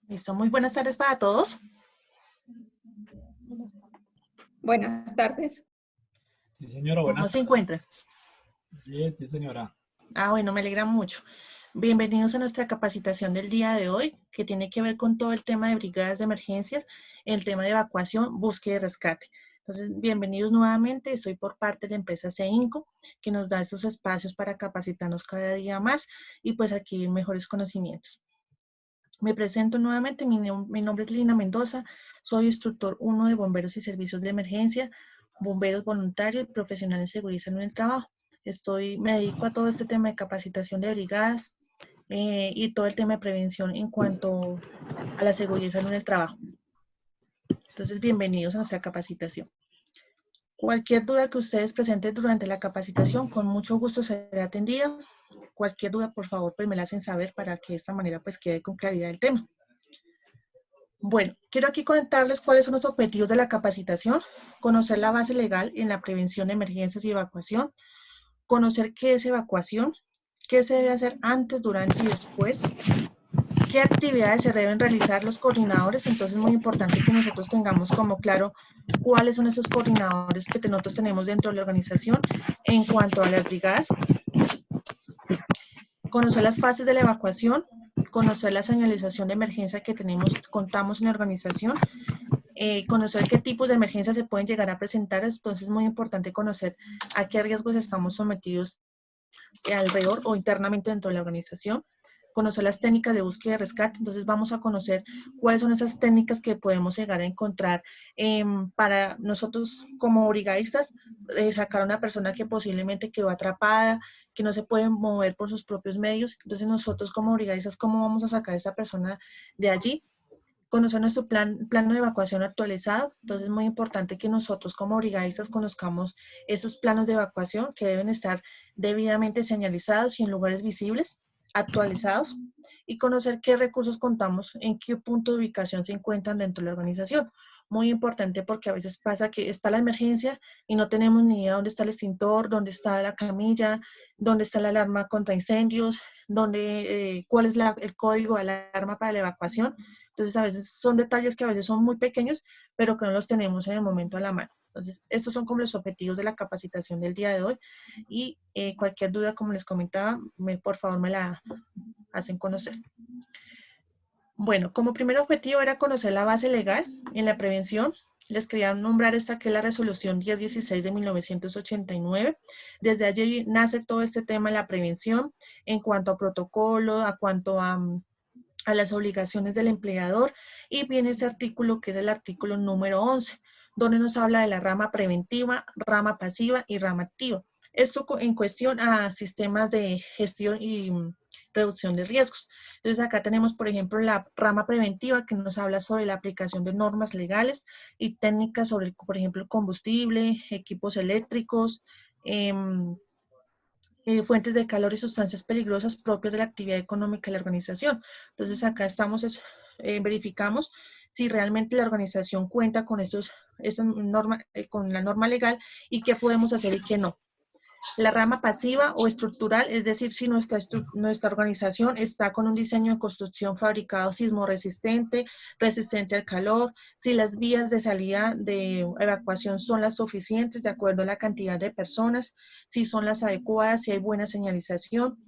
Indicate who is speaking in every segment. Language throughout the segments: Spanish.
Speaker 1: Listo, muy buenas tardes para todos.
Speaker 2: Buenas tardes.
Speaker 3: Sí, señora,
Speaker 1: ¿Cómo
Speaker 3: buenas
Speaker 1: se
Speaker 3: tardes.
Speaker 1: encuentran?
Speaker 3: Bien, sí, señora.
Speaker 1: Bueno, me alegra mucho. Bienvenidos a nuestra capacitación del día de hoy, que tiene que ver con todo el tema de brigadas de emergencias, el tema de evacuación, búsqueda y rescate. Entonces, bienvenidos nuevamente. Estoy por parte de la empresa CEINCO, que nos da estos espacios para capacitarnos cada día más y pues adquirir mejores conocimientos. Me presento nuevamente, mi nombre es Lina Mendoza, soy instructor 1 de bomberos y servicios de emergencia, bomberos voluntarios y profesional en seguridad y salud en el trabajo. Me dedico a todo este tema de capacitación de brigadas y todo el tema de prevención en cuanto a la seguridad y salud en el trabajo. Entonces, bienvenidos a nuestra capacitación. Cualquier duda que ustedes presenten durante la capacitación, con mucho gusto será atendida. Cualquier duda, por favor, pues me la hacen saber para que de esta manera pues quede con claridad el tema. Bueno, quiero aquí contarles cuáles son los objetivos de la capacitación, conocer la base legal en la prevención de emergencias y evacuación, conocer qué es evacuación, qué se debe hacer antes, durante y después, qué actividades se deben realizar los coordinadores. Entonces es muy importante que nosotros tengamos como claro cuáles son esos coordinadores que nosotros tenemos dentro de la organización en cuanto a las brigadas, conocer las fases de la evacuación, conocer la señalización de emergencia que contamos en la organización, conocer qué tipos de emergencias se pueden llegar a presentar. Entonces es muy importante conocer a qué riesgos estamos sometidos alrededor o internamente dentro de la organización, conocer las técnicas de búsqueda y rescate. Entonces vamos a conocer cuáles son esas técnicas que podemos llegar a encontrar para nosotros como brigadistas, sacar a una persona que posiblemente quedó atrapada, que no se puede mover por sus propios medios. Entonces nosotros como brigadistas, ¿cómo vamos a sacar a esta persona de allí? Conocer nuestro plano de evacuación actualizado. Entonces es muy importante que nosotros como brigadistas conozcamos esos planos de evacuación que deben estar debidamente señalizados y en lugares visibles, actualizados, y conocer qué recursos contamos, en qué punto de ubicación se encuentran dentro de la organización. Muy importante porque a veces pasa que está la emergencia y no tenemos ni idea dónde está el extintor, dónde está la camilla, dónde está la alarma contra incendios, cuál es el código de alarma para la evacuación. Entonces, a veces son detalles que a veces son muy pequeños, pero que no los tenemos en el momento a la mano. Entonces, estos son como los objetivos de la capacitación del día de hoy. Y cualquier duda, como les comentaba, por favor me la hacen conocer. Bueno, como primer objetivo era conocer la base legal en la prevención. Les quería nombrar esta que es la resolución 1016 de 1989. Desde allí nace todo este tema de la prevención en cuanto a protocolo, a cuanto a las obligaciones del empleador, y viene este artículo que es el artículo número 11, donde nos habla de la rama preventiva, rama pasiva y rama activa. Esto en cuestión a sistemas de gestión y reducción de riesgos. Entonces acá tenemos, por ejemplo, la rama preventiva que nos habla sobre la aplicación de normas legales y técnicas sobre, por ejemplo, el combustible, equipos eléctricos, fuentes de calor y sustancias peligrosas propias de la actividad económica de la organización. Entonces acá verificamos si realmente la organización cuenta con con la norma legal y qué podemos hacer y qué no. La rama pasiva o estructural, es decir, si nuestra organización está con un diseño de construcción fabricado sismo resistente al calor, si las vías de salida de evacuación son las suficientes de acuerdo a la cantidad de personas, si son las adecuadas, si hay buena señalización,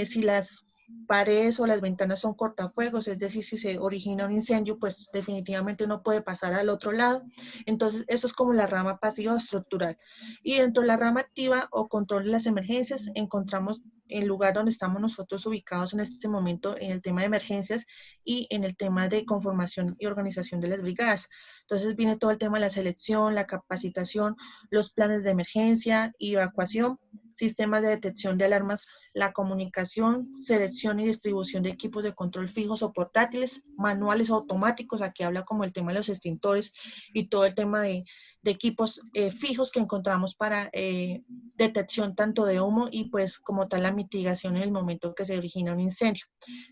Speaker 1: si las paredes o las ventanas son cortafuegos, es decir, si se origina un incendio, pues definitivamente no puede pasar al otro lado. Entonces, eso es como la rama pasiva o estructural. Y dentro de la rama activa o control de las emergencias, encontramos el lugar donde estamos nosotros ubicados en este momento en el tema de emergencias y en el tema de conformación y organización de las brigadas. Entonces viene todo el tema de la selección, la capacitación, los planes de emergencia y evacuación, sistemas de detección de alarmas, la comunicación, selección y distribución de equipos de control fijos o portátiles, manuales o automáticos. Aquí habla como el tema de los extintores y todo el tema de equipos fijos que encontramos para detección tanto de humo y pues como tal la mitigación en el momento que se origina un incendio.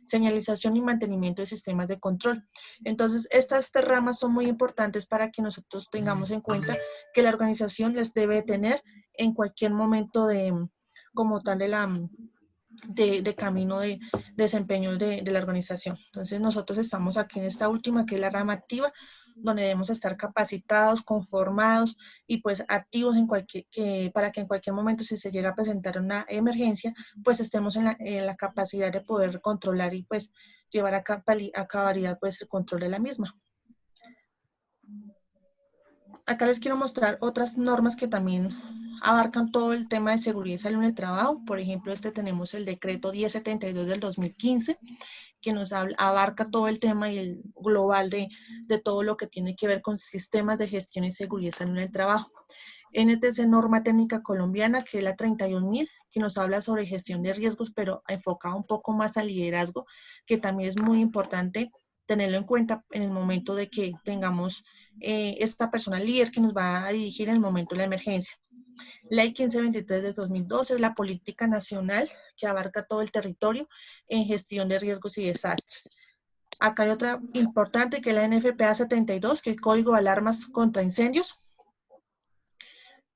Speaker 1: Señalización y mantenimiento de sistemas de control. Entonces, estas ramas son muy importantes para que nosotros tengamos en cuenta que la organización les debe tener en cualquier momento como tal de camino de desempeño de la organización. Entonces nosotros estamos aquí en esta última, que es la rama activa, donde debemos estar capacitados, conformados y pues activos para que en cualquier momento, si se llega a presentar una emergencia, pues estemos en la capacidad de poder controlar y pues llevar a cabalidad pues el control de la misma. Acá les quiero mostrar otras normas que también abarcan todo el tema de seguridad y salud en el trabajo. Por ejemplo, tenemos el decreto 1072 del 2015, que nos abarca todo el tema y el global de todo lo que tiene que ver con sistemas de gestión y seguridad y salud en el trabajo. NTC Norma Técnica Colombiana, que es la 31.000, que nos habla sobre gestión de riesgos, pero enfocada un poco más al liderazgo, que también es muy importante tenerlo en cuenta en el momento de que tengamos esta persona líder que nos va a dirigir en el momento de la emergencia. Ley 1523 de 2012 es la política nacional que abarca todo el territorio en gestión de riesgos y desastres. Acá hay otra importante que es la NFPA 72, que es el Código de Alarmas contra Incendios.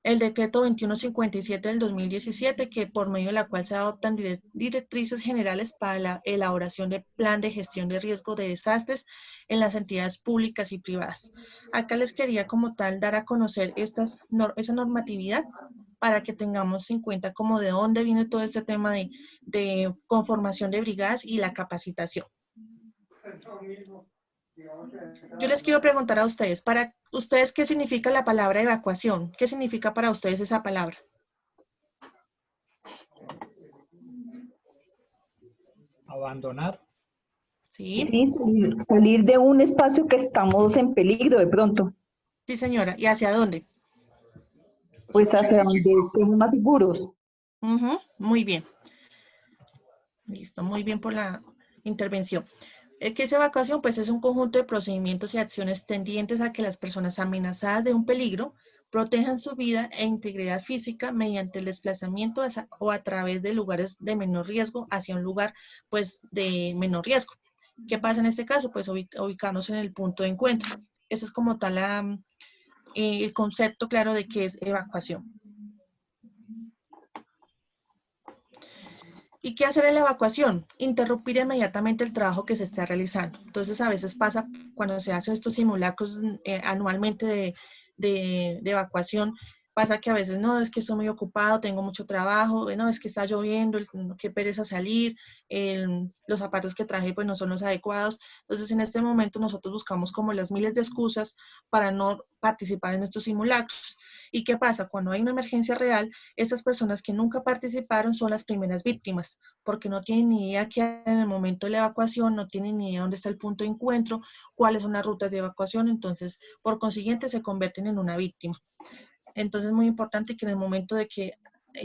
Speaker 1: El decreto 2157 del 2017, que por medio de la cual se adoptan directrices generales para la elaboración de plan de gestión de riesgo de desastres en las entidades públicas y privadas. Acá les quería como tal dar a conocer esa normatividad para que tengamos en cuenta como de dónde viene todo este tema de conformación de brigadas y la capacitación. Yo les quiero preguntar a ustedes, para ustedes, ¿qué significa la palabra evacuación? ¿Qué significa para ustedes esa palabra?
Speaker 3: Abandonar.
Speaker 1: Sí.
Speaker 4: Sí, salir de un espacio que estamos en peligro de pronto,
Speaker 1: Sí, señora. ¿Y hacia dónde?
Speaker 4: pues hacia donde estemos más seguros.
Speaker 1: Muy bien. Listo, muy bien por la intervención. ¿Qué es evacuación? Pues es un conjunto de procedimientos y acciones tendientes a que las personas amenazadas de un peligro protejan su vida e integridad física mediante el desplazamiento o a través de lugares de menor riesgo hacia un lugar pues de menor riesgo. ¿Qué pasa en este caso? Pues ubicarnos en el punto de encuentro. Ese es como tal el concepto claro de qué es evacuación. ¿Y qué hacer en la evacuación? Interrumpir inmediatamente el trabajo que se está realizando. Entonces, a veces pasa cuando se hacen estos simulacros anualmente de evacuación, pasa que a veces, no, es que estoy muy ocupado, tengo mucho trabajo, no, es que está lloviendo, qué pereza salir, los zapatos que traje pues no son los adecuados. Entonces, en este momento nosotros buscamos como las miles de excusas para no participar en estos simulacros. ¿Y qué pasa? Cuando hay una emergencia real, estas personas que nunca participaron son las primeras víctimas, porque no tienen ni idea qué hay en el momento de la evacuación, no tienen ni idea dónde está el punto de encuentro, cuáles son las rutas de evacuación, entonces, por consiguiente, se convierten en una víctima. Entonces, es muy importante que en el momento de que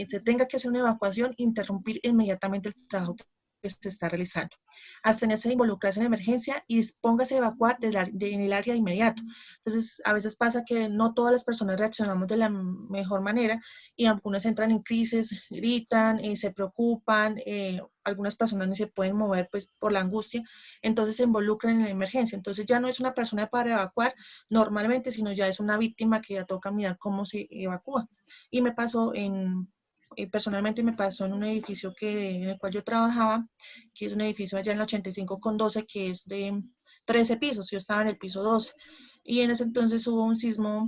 Speaker 1: se tenga que hacer una evacuación, interrumpir inmediatamente el trabajo que se está realizando. Abstenerse de involucrarse en emergencia y dispóngase a evacuar en el área de inmediato. Entonces, a veces pasa que no todas las personas reaccionamos de la mejor manera y algunas entran en crisis, gritan, se preocupan, algunas personas ni se pueden mover pues por la angustia, entonces se involucran en la emergencia. Entonces ya no es una persona para evacuar normalmente, sino ya es una víctima que ya toca mirar cómo se evacúa. Y me pasó personalmente me pasó en un edificio en el cual yo trabajaba, que es un edificio allá en la 85 con 12, que es de 13 pisos, yo estaba en el piso 12, y en ese entonces hubo un sismo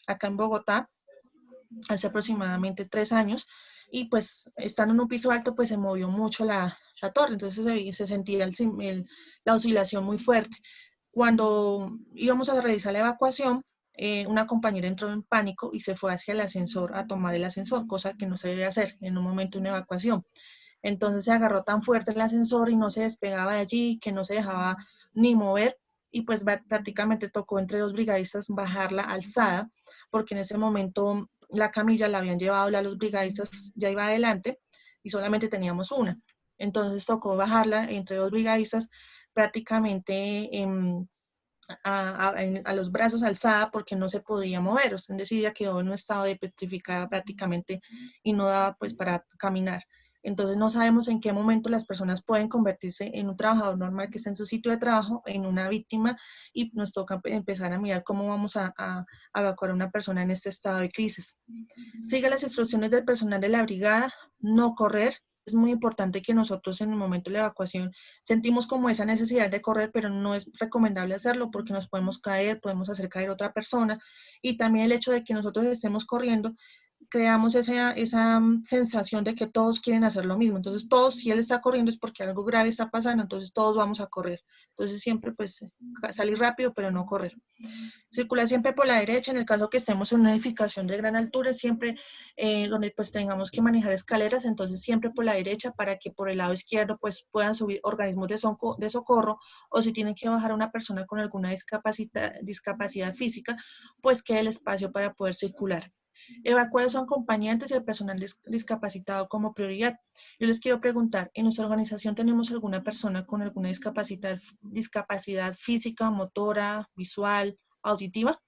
Speaker 1: acá en Bogotá, hace aproximadamente 3 años, y pues estando en un piso alto, pues se movió mucho la torre, entonces se sentía la oscilación muy fuerte. Cuando íbamos a realizar la evacuación, una compañera entró en pánico y se fue hacia el ascensor a tomar el ascensor, cosa que no se debe hacer en un momento de una evacuación. Entonces se agarró tan fuerte el ascensor y no se despegaba de allí, que no se dejaba ni mover, y pues prácticamente tocó entre dos brigadistas bajar la alzada, porque en ese momento la camilla la habían llevado, los brigadistas ya iba adelante y solamente teníamos una. Entonces tocó bajarla entre dos brigadistas prácticamente a los brazos alzada porque no se podía mover, es decir, ya quedó en un estado de petrificada prácticamente y no daba pues para caminar. Entonces no sabemos en qué momento las personas pueden convertirse en un trabajador normal que está en su sitio de trabajo, en una víctima, y nos toca empezar a mirar cómo vamos a evacuar a una persona en este estado de crisis. Siga las instrucciones del personal de la brigada, no correr, es muy importante que nosotros en el momento de la evacuación sentimos como esa necesidad de correr, pero no es recomendable hacerlo porque nos podemos caer, podemos hacer caer a otra persona, y también el hecho de que nosotros estemos corriendo, creamos esa sensación de que todos quieren hacer lo mismo. Entonces todos, si él está corriendo es porque algo grave está pasando, entonces todos vamos a correr. Entonces siempre pues salir rápido, pero no correr. Circular siempre por la derecha, en el caso que estemos en una edificación de gran altura, siempre donde pues tengamos que manejar escaleras, entonces siempre por la derecha para que por el lado izquierdo pues puedan subir organismos de socorro, o si tienen que bajar a una persona con alguna discapacidad física, pues quede el espacio para poder circular. Evacuar a los acompañantes y al personal discapacitado como prioridad. Yo les quiero preguntar, ¿en nuestra organización tenemos alguna persona con alguna discapacidad física, motora, visual, auditiva?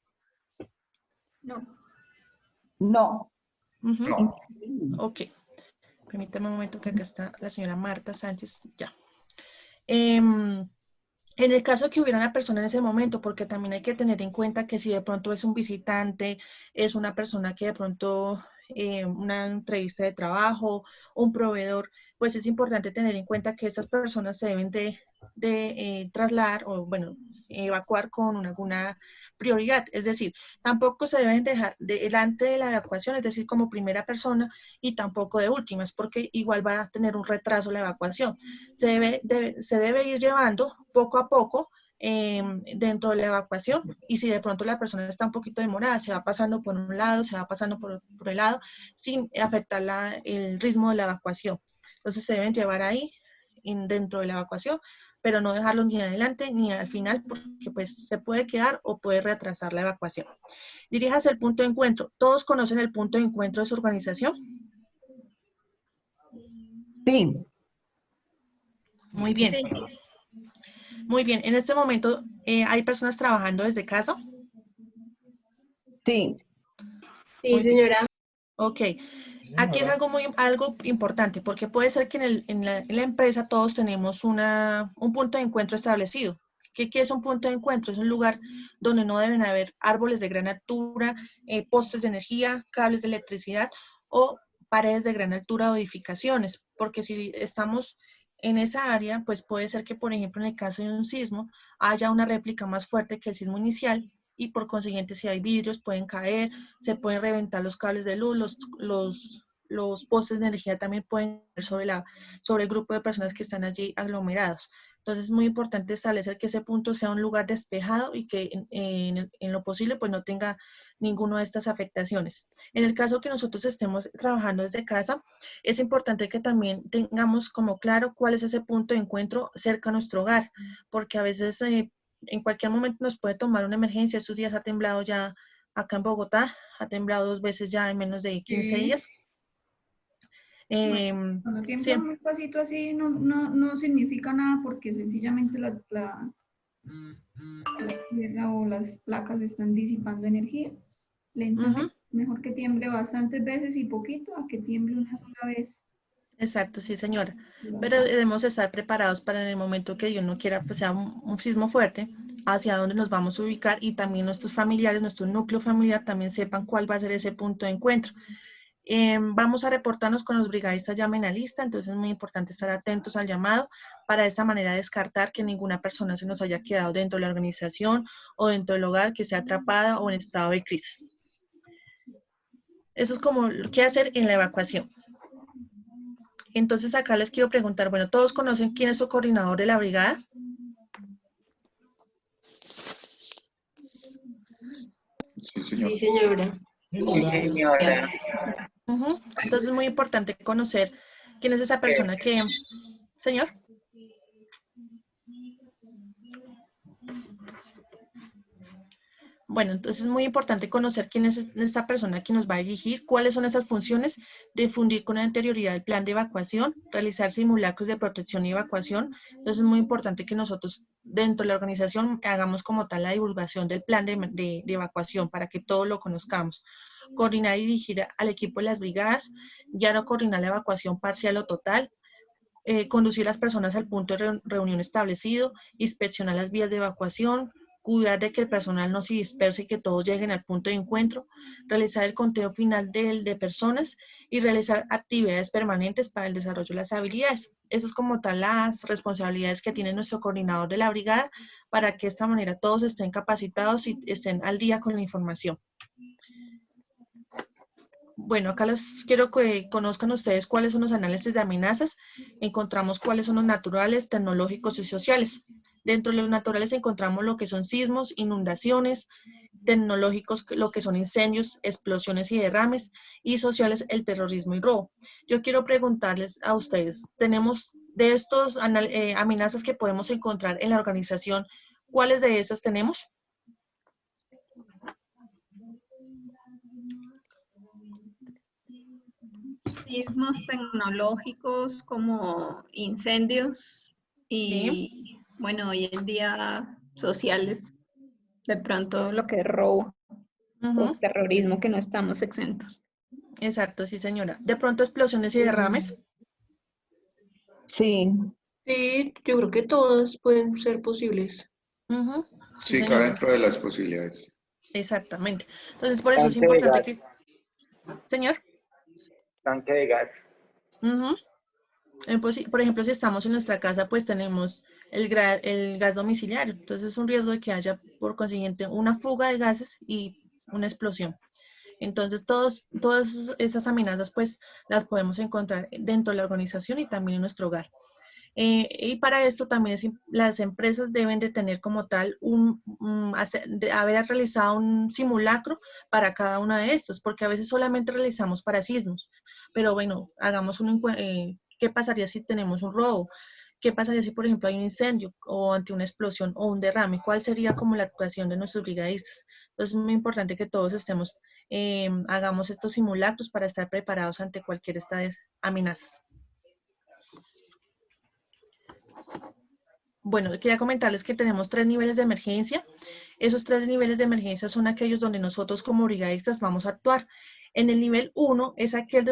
Speaker 2: No.
Speaker 4: No.
Speaker 1: Ok. Permítame un momento que acá está la señora Marta Sánchez. Ya. En el caso de que hubiera una persona en ese momento, porque también hay que tener en cuenta que si de pronto es un visitante, es una persona que de pronto una entrevista de trabajo, un proveedor, pues es importante tener en cuenta que estas personas se deben de trasladar o, bueno, evacuar con alguna prioridad. Es decir, tampoco se deben dejar delante de la evacuación, es decir, como primera persona, y tampoco de últimas, porque igual va a tener un retraso la evacuación. Se debe ir llevando poco a poco dentro de la evacuación, y si de pronto la persona está un poquito demorada, se va pasando por un lado, se va pasando por el lado, sin afectar el ritmo de la evacuación. Entonces se deben llevar ahí dentro de la evacuación, pero no dejarlo ni adelante ni al final, porque pues se puede quedar o puede retrasar la evacuación. Diríjase al punto de encuentro. ¿Todos conocen el punto de encuentro de su organización?
Speaker 4: Sí.
Speaker 1: Muy bien.
Speaker 2: Sí.
Speaker 1: Muy bien. En este momento, ¿hay personas trabajando desde casa?
Speaker 4: Sí.
Speaker 2: Sí, señora.
Speaker 1: Ok. Aquí es algo importante, porque puede ser que en la empresa todos tenemos un punto de encuentro establecido. ¿Qué es un punto de encuentro? Es un lugar donde no deben haber árboles de gran altura, postes de energía, cables de electricidad o paredes de gran altura o edificaciones, porque si estamos en esa área, pues puede ser que, por ejemplo, en el caso de un sismo, haya una réplica más fuerte que el sismo inicial, y por consiguiente, si hay vidrios, pueden caer, se pueden reventar los cables de luz, los postes de energía también pueden caer sobre el grupo de personas que están allí aglomerados. Entonces es muy importante establecer que ese punto sea un lugar despejado y que en lo posible pues no tenga ninguna de estas afectaciones. En el caso que nosotros estemos trabajando desde casa, es importante que también tengamos como claro cuál es ese punto de encuentro cerca a nuestro hogar, porque a veces en cualquier momento nos puede tomar una emergencia. Estos días ha temblado ya acá en Bogotá, ha temblado 2 veces ya en menos de 15 días.
Speaker 5: Cuando tiembla
Speaker 1: Sí,
Speaker 5: un pasito así no significa nada porque sencillamente la tierra o las placas están disipando energía lentamente. Mejor que tiemble bastantes veces y poquito a que tiemble una sola vez.
Speaker 1: exacto, sí, señora. Pero debemos estar preparados para en el momento que Dios no quiera, pues sea un sismo fuerte, hacia dónde nos vamos a ubicar, y también nuestros familiares, nuestro núcleo familiar también sepan cuál va a ser ese punto de encuentro. Vamos a reportarnos con los brigadistas llamen a lista, entonces es muy importante estar atentos al llamado para de esta manera descartar que ninguna persona se nos haya quedado dentro de la organización o dentro del hogar, que esté atrapada o en estado de crisis. Eso es como qué hacer en la evacuación. Entonces acá les quiero preguntar, bueno, ¿todos conocen quién es su coordinador de la brigada?
Speaker 2: Sí, señora.
Speaker 1: Entonces es muy importante conocer quién es esa persona que... Señor. Bueno, entonces es muy importante conocer quién es esta persona que nos va a dirigir, cuáles son esas funciones: difundir con anterioridad el plan de evacuación, realizar simulacros de protección y evacuación. Entonces es muy importante que nosotros dentro de la organización hagamos como tal la divulgación del plan de evacuación para que todos lo conozcamos. Coordinar y dirigir al equipo de las brigadas, guiar o coordinar la evacuación parcial o total, conducir a las personas al punto de reunión establecido, inspeccionar las vías de evacuación, cuidar de que el personal no se disperse y que todos lleguen al punto de encuentro, realizar el conteo final de personas y realizar actividades permanentes para el desarrollo de las habilidades. Eso es como tal las responsabilidades que tiene nuestro coordinador de la brigada para que de esta manera todos estén capacitados y estén al día con la información. Bueno, acá les quiero que conozcan ustedes cuáles son los análisis de amenazas. Encontramos cuáles son los naturales, tecnológicos y sociales. Dentro de los naturales encontramos lo que son sismos, inundaciones, tecnológicos lo que son incendios, explosiones y derrames, y sociales el terrorismo y robo. Yo quiero preguntarles a ustedes, tenemos de estos amenazas que podemos encontrar en la organización, ¿cuáles de esas tenemos?
Speaker 2: Sismos tecnológicos como incendios y,
Speaker 1: Sí.
Speaker 2: bueno, hoy en día sociales, de pronto lo que es robo o terrorismo, que no estamos exentos.
Speaker 1: Exacto, sí señora. De pronto explosiones y derrames.
Speaker 4: Sí,
Speaker 6: Sí, yo creo que todos pueden ser posibles.
Speaker 1: Sí,
Speaker 7: Sí, cabe
Speaker 1: señora.
Speaker 7: dentro de las posibilidades.
Speaker 1: Exactamente. Entonces, por eso es
Speaker 8: Tanque de
Speaker 1: importante
Speaker 8: gas.
Speaker 1: que... Señor.
Speaker 8: Tanque de gas.
Speaker 1: Pues, por ejemplo, si estamos en nuestra casa, pues tenemos el gas domiciliario. Entonces, es un riesgo de que haya, por consiguiente, una fuga de gases y una explosión. Entonces, todas esas amenazas, pues, las podemos encontrar dentro de la organización y también en nuestro hogar. Y para esto también las empresas deben de tener como tal haber realizado un simulacro para cada una de estos, porque a veces solamente realizamos para sismos, pero bueno, hagamos ¿qué pasaría si tenemos un robo? ¿Qué pasaría si, por ejemplo, hay un incendio o ante una explosión o un derrame? ¿Cuál sería como la actuación de nuestros brigadistas? Entonces, es muy importante que todos hagamos estos simulacros para estar preparados ante cualquier estas amenazas. Bueno, quería comentarles que tenemos 3 niveles de emergencia. Esos 3 niveles de emergencia son aquellos donde nosotros como brigadistas vamos a actuar. En el nivel 1 es aquel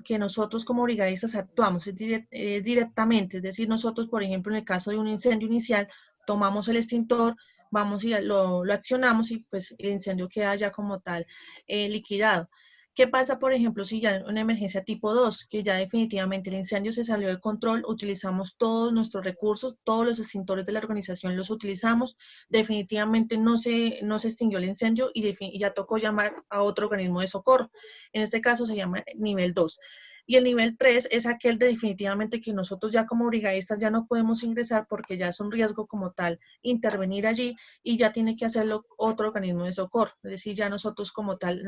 Speaker 1: que nosotros como brigadistas actuamos directamente, es decir, nosotros, por ejemplo, en el caso de un incendio inicial, tomamos el extintor, vamos y lo accionamos y pues el incendio queda ya como tal liquidado. ¿Qué pasa, por ejemplo, si ya en una emergencia tipo 2, que ya definitivamente el incendio se salió de control, utilizamos todos nuestros recursos, todos los extintores de la organización los utilizamos, definitivamente no se extinguió el incendio y ya tocó llamar a otro organismo de socorro. En este caso se llama nivel 2. Y el nivel 3 es aquel de definitivamente que nosotros ya como brigadistas ya no podemos ingresar porque ya es un riesgo como tal intervenir allí y ya tiene que hacerlo otro organismo de socorro. Es decir, ya nosotros como tal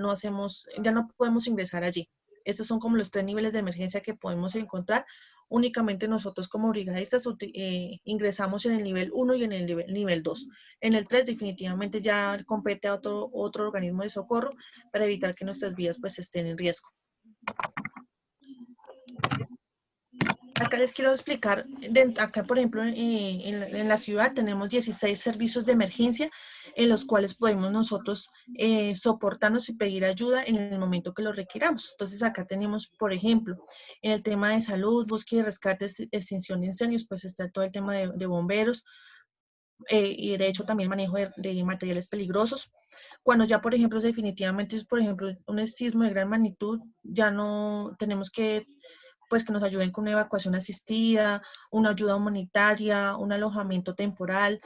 Speaker 1: ya no podemos ingresar allí. Estos son como los 3 niveles de emergencia que podemos encontrar. Únicamente nosotros como brigadistas ingresamos en el nivel 1 y en el nivel 2. En el 3 definitivamente ya compete a otro organismo de socorro para evitar que nuestras vidas pues estén en riesgo. Acá les quiero explicar, acá por ejemplo en la ciudad tenemos 16 servicios de emergencia en los cuales podemos nosotros soportarnos y pedir ayuda en el momento que lo requiramos. Entonces acá tenemos, por ejemplo, en el tema de salud, búsqueda y rescate, extinción de incendios, pues está todo el tema de bomberos y de hecho también manejo de materiales peligrosos. Cuando ya, por ejemplo, definitivamente es, por ejemplo, un sismo de gran magnitud, ya no tenemos que pues que nos ayuden con una evacuación asistida, una ayuda humanitaria, un alojamiento temporal,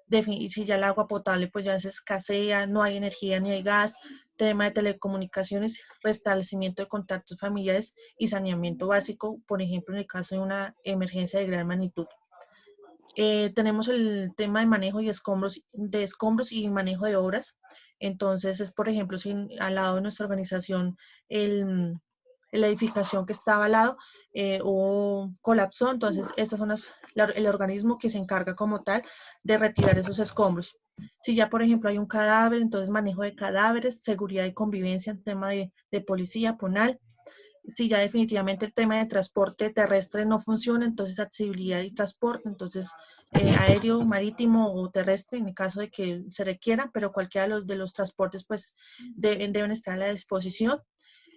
Speaker 1: si ya el agua potable pues ya se escasea, no hay energía ni hay gas, tema de telecomunicaciones, restablecimiento de contactos familiares y saneamiento básico, por ejemplo, en el caso de una emergencia de gran magnitud. Tenemos el tema de manejo de escombros y manejo de obras. Entonces, es por ejemplo, si al lado de nuestra organización la edificación que estaba al lado colapsó, entonces estas son el organismo que se encarga como tal de retirar esos escombros. Si ya, por ejemplo, hay un cadáver, entonces manejo de cadáveres, seguridad y convivencia en tema de policía, PONAL. Si ya definitivamente el tema de transporte terrestre no funciona, entonces accesibilidad y transporte, entonces aéreo, marítimo o terrestre en el caso de que se requiera, pero cualquiera de los transportes pues deben estar a la disposición.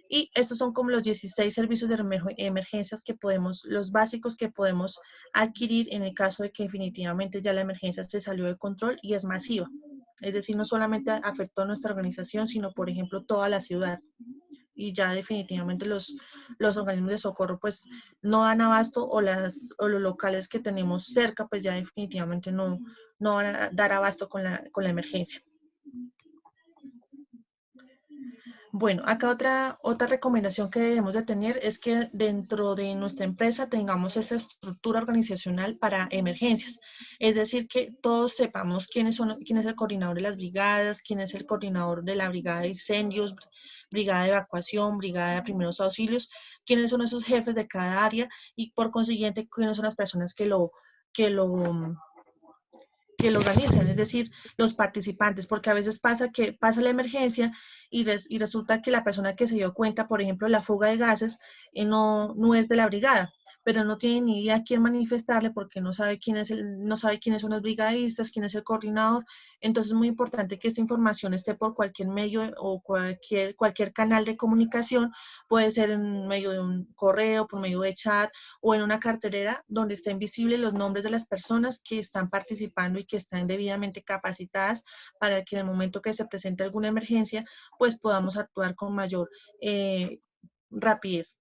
Speaker 1: Y estos son como los 16 servicios de emergencias que podemos, los básicos que podemos adquirir en el caso de que definitivamente ya la emergencia se salió de control y es masiva. Es decir, no solamente afectó a nuestra organización, sino, por ejemplo, toda la ciudad. Y ya definitivamente los organismos de socorro pues no dan abasto o los locales que tenemos cerca pues ya definitivamente no van a dar abasto con la emergencia. Bueno, acá otra recomendación que debemos de tener es que dentro de nuestra empresa tengamos esa estructura organizacional para emergencias. Es decir, que todos sepamos quién es el coordinador de las brigadas, quién es el coordinador de la brigada de incendios, brigada de evacuación, brigada de primeros auxilios, quiénes son esos jefes de cada área y por consiguiente quiénes son las personas que lo organizan, es decir, los participantes, porque a veces pasa que pasa la emergencia y resulta que la persona que se dio cuenta, por ejemplo, la fuga de gases, no es de la brigada, pero no tiene ni idea a quién manifestarle porque no sabe no sabe quiénes son los brigadistas, quién es el coordinador. Entonces es muy importante que esta información esté por cualquier medio o cualquier canal de comunicación, puede ser en medio de un correo, por medio de chat o en una cartelera donde estén visibles los nombres de las personas que están participando y que están debidamente capacitadas para que en el momento que se presente alguna emergencia, pues podamos actuar con mayor rapidez.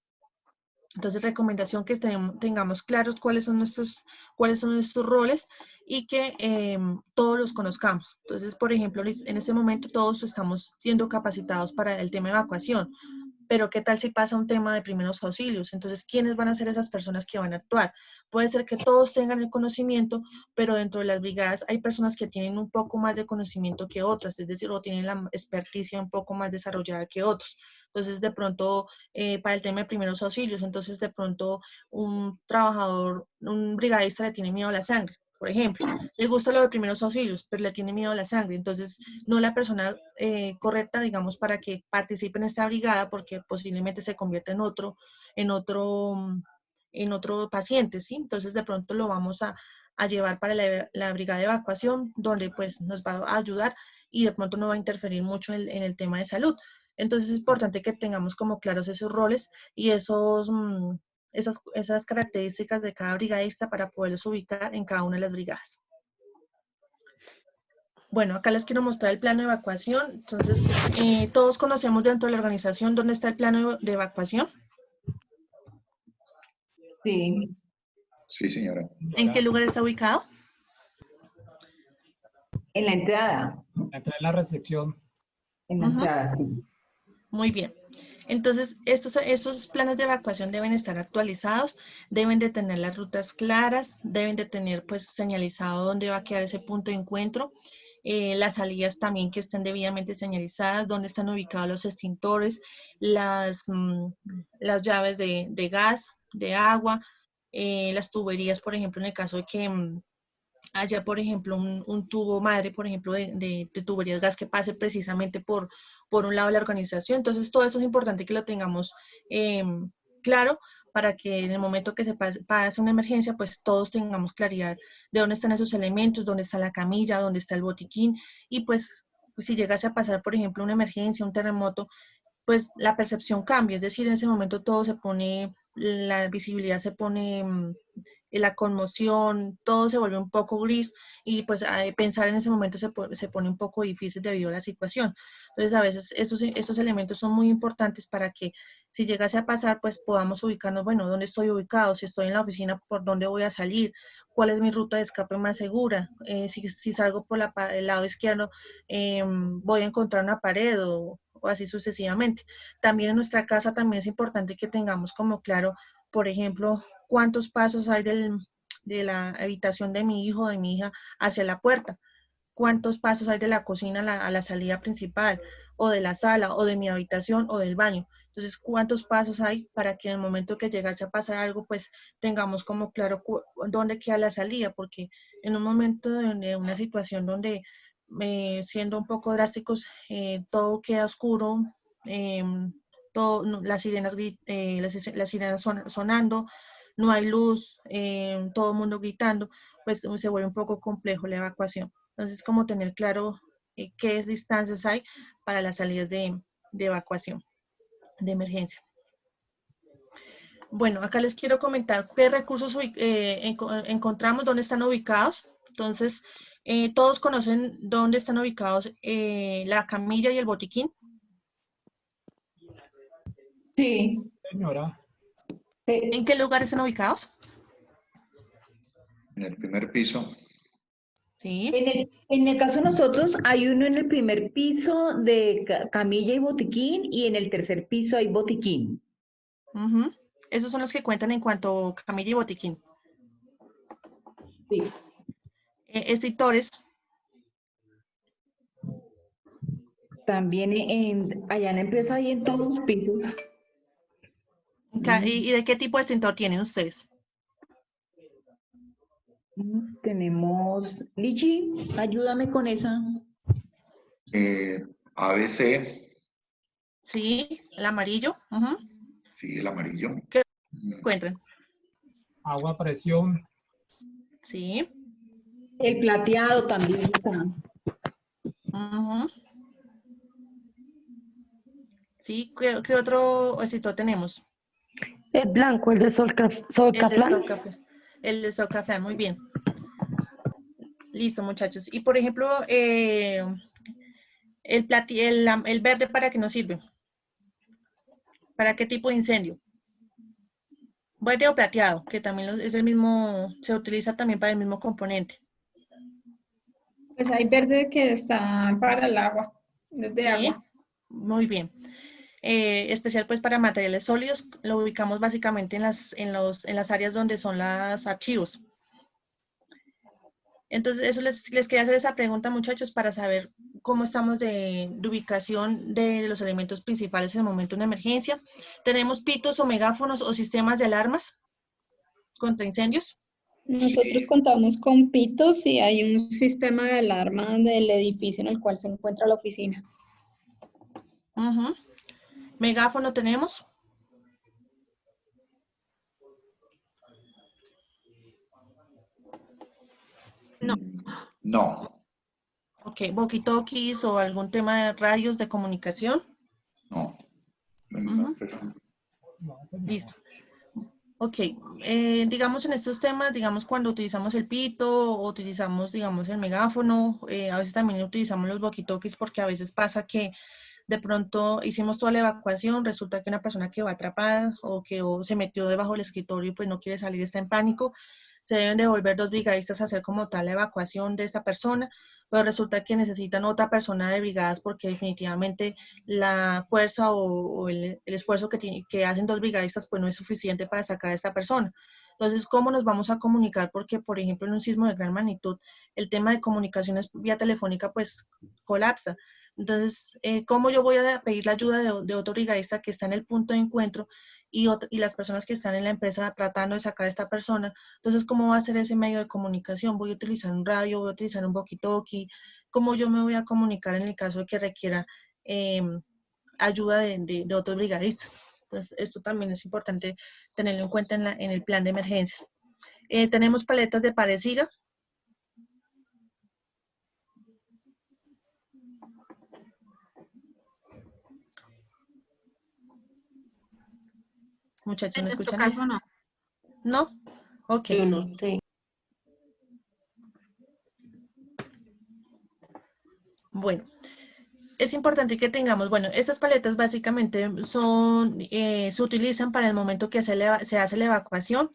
Speaker 1: Entonces, recomendación que tengamos claros cuáles son nuestros roles y que todos los conozcamos. Entonces, por ejemplo, en este momento todos estamos siendo capacitados para el tema de evacuación, pero ¿qué tal si pasa un tema de primeros auxilios? Entonces, ¿quiénes van a ser esas personas que van a actuar? Puede ser que todos tengan el conocimiento, pero dentro de las brigadas hay personas que tienen un poco más de conocimiento que otras, es decir, o tienen la experticia un poco más desarrollada que otros. Entonces, de pronto, para el tema de primeros auxilios, entonces de pronto un brigadista le tiene miedo a la sangre, por ejemplo. Le gusta lo de primeros auxilios, pero le tiene miedo a la sangre. Entonces, no la persona correcta, digamos, para que participe en esta brigada, porque posiblemente se convierta en otro paciente, ¿sí? Entonces, de pronto lo vamos a llevar para la brigada de evacuación, donde pues nos va a ayudar y de pronto no va a interferir mucho en el tema de salud. Entonces es importante que tengamos como claros esos roles y esas características de cada brigadista para poderlos ubicar en cada una de las brigadas. Bueno, acá les quiero mostrar el plano de evacuación. Entonces, todos conocemos dentro de la organización dónde está el plano de evacuación.
Speaker 4: Sí.
Speaker 7: Sí, señora.
Speaker 1: ¿En qué lugar está ubicado?
Speaker 4: En la entrada.
Speaker 3: Entra en la recepción.
Speaker 4: En la entrada, sí.
Speaker 1: Muy bien. Entonces, estos planes de evacuación deben estar actualizados, deben de tener las rutas claras, deben de tener pues señalizado dónde va a quedar ese punto de encuentro, las salidas también que estén debidamente señalizadas, dónde están ubicados los extintores, las llaves de gas, de agua, las tuberías, por ejemplo, en el caso de que haya, por ejemplo, un tubo madre, por ejemplo, de tuberías gas que pase precisamente por un lado de la organización. Entonces, todo eso es importante que lo tengamos claro para que en el momento que se pase una emergencia, pues todos tengamos claridad de dónde están esos elementos, dónde está la camilla, dónde está el botiquín, y pues si llegase a pasar, por ejemplo, una emergencia, un terremoto, pues la percepción cambia, es decir, en ese momento todo se pone, la visibilidad se pone, la conmoción, todo se vuelve un poco gris y pues pensar en ese momento se pone un poco difícil debido a la situación. Entonces a veces esos elementos son muy importantes para que si llegase a pasar pues podamos ubicarnos, bueno, ¿dónde estoy ubicado? Si estoy en la oficina, ¿por dónde voy a salir? ¿Cuál es mi ruta de escape más segura? Si salgo por el lado izquierdo, voy a encontrar una pared o así sucesivamente. También en nuestra casa también es importante que tengamos como claro, por ejemplo, cuántos pasos hay de la habitación de mi hijo o de mi hija hacia la puerta, cuántos pasos hay de la cocina a la salida principal, o de la sala, o de mi habitación, o del baño. Entonces, ¿cuántos pasos hay para que en el momento que llegase a pasar algo, pues tengamos como claro dónde queda la salida? Porque en un momento de una situación donde, siendo un poco drásticos, todo queda oscuro, las sirenas sonando, no hay luz, todo el mundo gritando, pues se vuelve un poco complejo la evacuación. Entonces, como tener claro qué distancias hay para las salidas de evacuación. de emergencia. Bueno, acá les quiero comentar qué recursos encontramos, dónde están ubicados. Entonces, todos conocen dónde están ubicados la camilla y el botiquín.
Speaker 4: Sí.
Speaker 3: Señora,
Speaker 1: ¿En qué lugar están ubicados?
Speaker 7: En el primer piso.
Speaker 1: Sí.
Speaker 4: En el caso de nosotros, hay uno en el primer piso de camilla y botiquín, y en el tercer piso hay botiquín.
Speaker 1: Ujú. Esos son los que cuentan en cuanto a camilla y botiquín.
Speaker 4: Sí.
Speaker 1: Extintores.
Speaker 4: También allá en la empresa hay en todos los pisos.
Speaker 1: ¿Y de qué tipo de extintor tienen ustedes?
Speaker 4: Tenemos, Lichi, ayúdame con esa.
Speaker 7: ABC,
Speaker 1: Sí, el amarillo. Ujú.
Speaker 7: sí, el amarillo.
Speaker 1: ¿Qué encuentran?
Speaker 3: agua a presión,
Speaker 1: Sí.
Speaker 4: El plateado también está.
Speaker 1: Ujú. Sí, ¿qué otro extintor tenemos?
Speaker 9: El blanco, el de
Speaker 1: El de
Speaker 9: Solcaflán.
Speaker 1: Solcaflán. El de Solcaflán, muy bien. Listo, muchachos. Y por ejemplo, el verde, ¿para qué nos sirve? ¿Para qué tipo de incendio? Verde o plateado, que también es el mismo, se utiliza también para el mismo componente.
Speaker 2: Pues hay verde que está para el agua, es de
Speaker 1: Sí,
Speaker 2: agua.
Speaker 1: muy bien. Especial pues para materiales sólidos, lo ubicamos básicamente en las áreas donde son los archivos. Entonces, eso les quería hacer esa pregunta, muchachos, para saber cómo estamos de ubicación de los elementos principales en el momento de una emergencia. ¿Tenemos pitos o megáfonos o sistemas de alarmas contra incendios?
Speaker 2: Nosotros contamos con pitos y hay un sistema de alarma del edificio en el cual se encuentra la oficina.
Speaker 1: Ujú. ¿Megáfono tenemos?
Speaker 6: No.
Speaker 7: No,
Speaker 1: Ok, walkie-talkies o algún tema de radios de comunicación.
Speaker 7: no.
Speaker 1: Ujú.
Speaker 3: no, señora.
Speaker 1: Listo. Ok, digamos en estos temas, digamos cuando utilizamos el pito o utilizamos, digamos, el megáfono, a veces también utilizamos los walkie-talkies porque a veces pasa que de pronto hicimos toda la evacuación, resulta que una persona quedó atrapada o se metió debajo del escritorio y pues no quiere salir, está en pánico. Se deben devolver 2 brigadistas a hacer como tal la evacuación de esta persona, pero resulta que necesitan otra persona de brigadas porque definitivamente la fuerza o el esfuerzo que hacen 2 brigadistas pues no es suficiente para sacar a esta persona. Entonces, ¿cómo nos vamos a comunicar? Porque, por ejemplo, en un sismo de gran magnitud, el tema de comunicaciones vía telefónica pues colapsa. Entonces, ¿cómo yo voy a pedir la ayuda de otro brigadista que está en el punto de encuentro y las personas que están en la empresa tratando de sacar a esta persona? Entonces, ¿cómo va a ser ese medio de comunicación? ¿Voy a utilizar un radio? ¿Voy a utilizar un walkie-talkie? ¿Cómo yo me voy a comunicar en el caso de que requiera ayuda de otros brigadistas? Entonces, esto también es importante tenerlo en cuenta en el plan de emergencias. Tenemos paletas de parecida. Muchachos,
Speaker 6: En
Speaker 1: ¿me
Speaker 6: nuestro
Speaker 1: escuchan ahí?
Speaker 6: caso no.
Speaker 1: ¿No? Ok.
Speaker 6: Yo no sé.
Speaker 1: Bueno, es importante que tengamos, bueno, estas paletas básicamente se utilizan para el momento que se hace la evacuación,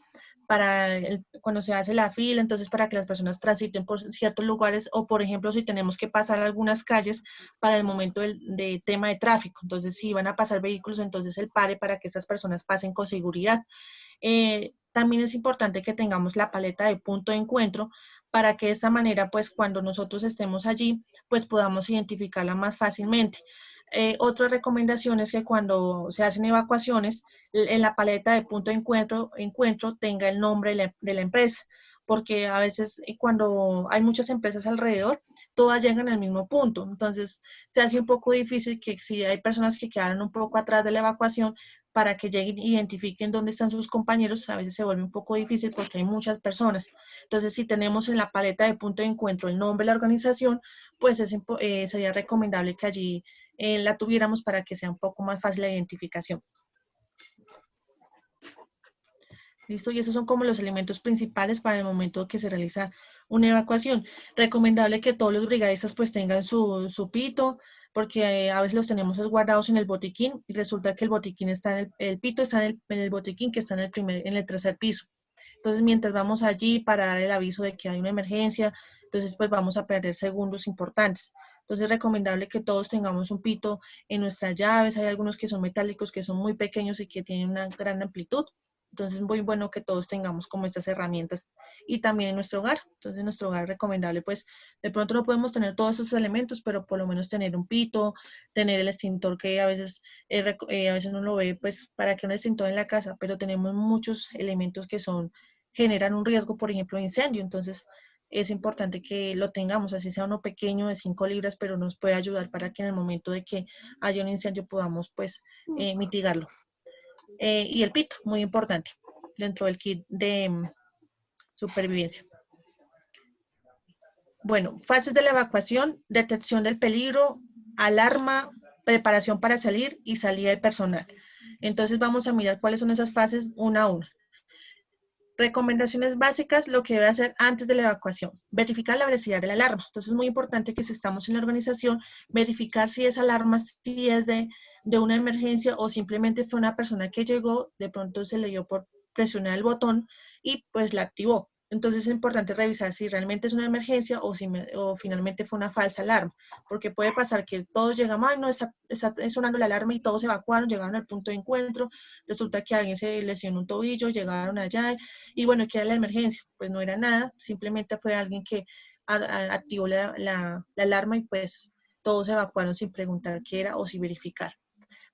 Speaker 1: cuando se hace la fila, entonces para que las personas transiten por ciertos lugares o, por ejemplo, si tenemos que pasar algunas calles para el momento de tema de tráfico. Entonces, si van a pasar vehículos, entonces el pare para que estas personas pasen con seguridad. También es importante que tengamos la paleta de punto de encuentro para que de esta manera, pues cuando nosotros estemos allí, pues podamos identificarla más fácilmente. Otra recomendación es que cuando se hacen evacuaciones, en la paleta de punto de encuentro tenga el nombre de la empresa, porque a veces cuando hay muchas empresas alrededor, todas llegan al mismo punto. Entonces, se hace un poco difícil que si hay personas que quedaron un poco atrás de la evacuación, para que lleguen e identifiquen dónde están sus compañeros, a veces se vuelve un poco difícil porque hay muchas personas. Entonces, si tenemos en la paleta de punto de encuentro el nombre de la organización, pues sería recomendable que allí la tuviéramos para que sea un poco más fácil la identificación. ¿Listo? Y esos son como los elementos principales para el momento que se realiza una evacuación. Recomendable que todos los brigadistas pues tengan su pito, porque a veces los tenemos guardados en el botiquín y resulta que el botiquín está el pito está en el botiquín que está en el tercer piso. Entonces, mientras vamos allí para dar el aviso de que hay una emergencia, entonces pues vamos a perder segundos importantes. Entonces, es recomendable que todos tengamos un pito en nuestras llaves. Hay algunos que son metálicos, que son muy pequeños y que tienen una gran amplitud. Entonces, es muy bueno que todos tengamos como estas herramientas y también en nuestro hogar. Entonces, en nuestro hogar es recomendable, pues, de pronto no podemos tener todos esos elementos, pero por lo menos tener un pito, tener el extintor que a veces no lo ve, pues, para que un extintor en la casa, pero tenemos muchos elementos que generan un riesgo, por ejemplo, de incendio. Entonces, es importante que lo tengamos, así sea uno pequeño de 5 libras, pero nos puede ayudar para que en el momento de que haya un incendio podamos, pues, mitigarlo. Y el pito, muy importante, dentro del kit de supervivencia. Bueno, fases de la evacuación: detección del peligro, alarma, preparación para salir y salida del personal. Entonces vamos a mirar cuáles son esas fases una a una. Recomendaciones básicas, lo que debe hacer antes de la evacuación: verificar la velocidad de la alarma. Entonces es muy importante que si estamos en la organización, verificar si esa alarma sí es de una emergencia o simplemente fue una persona que llegó, de pronto se le dio por presionar el botón y pues la activó. Entonces es importante revisar si realmente es una emergencia o finalmente fue una falsa alarma, porque puede pasar que todos llegamos, ay no, está sonando la alarma y todos se evacuaron, llegaron al punto de encuentro, resulta que alguien se lesionó un tobillo, llegaron allá y bueno, ¿qué era la emergencia? Pues no era nada, simplemente fue alguien que activó la alarma y pues todos se evacuaron sin preguntar qué era o sin verificar.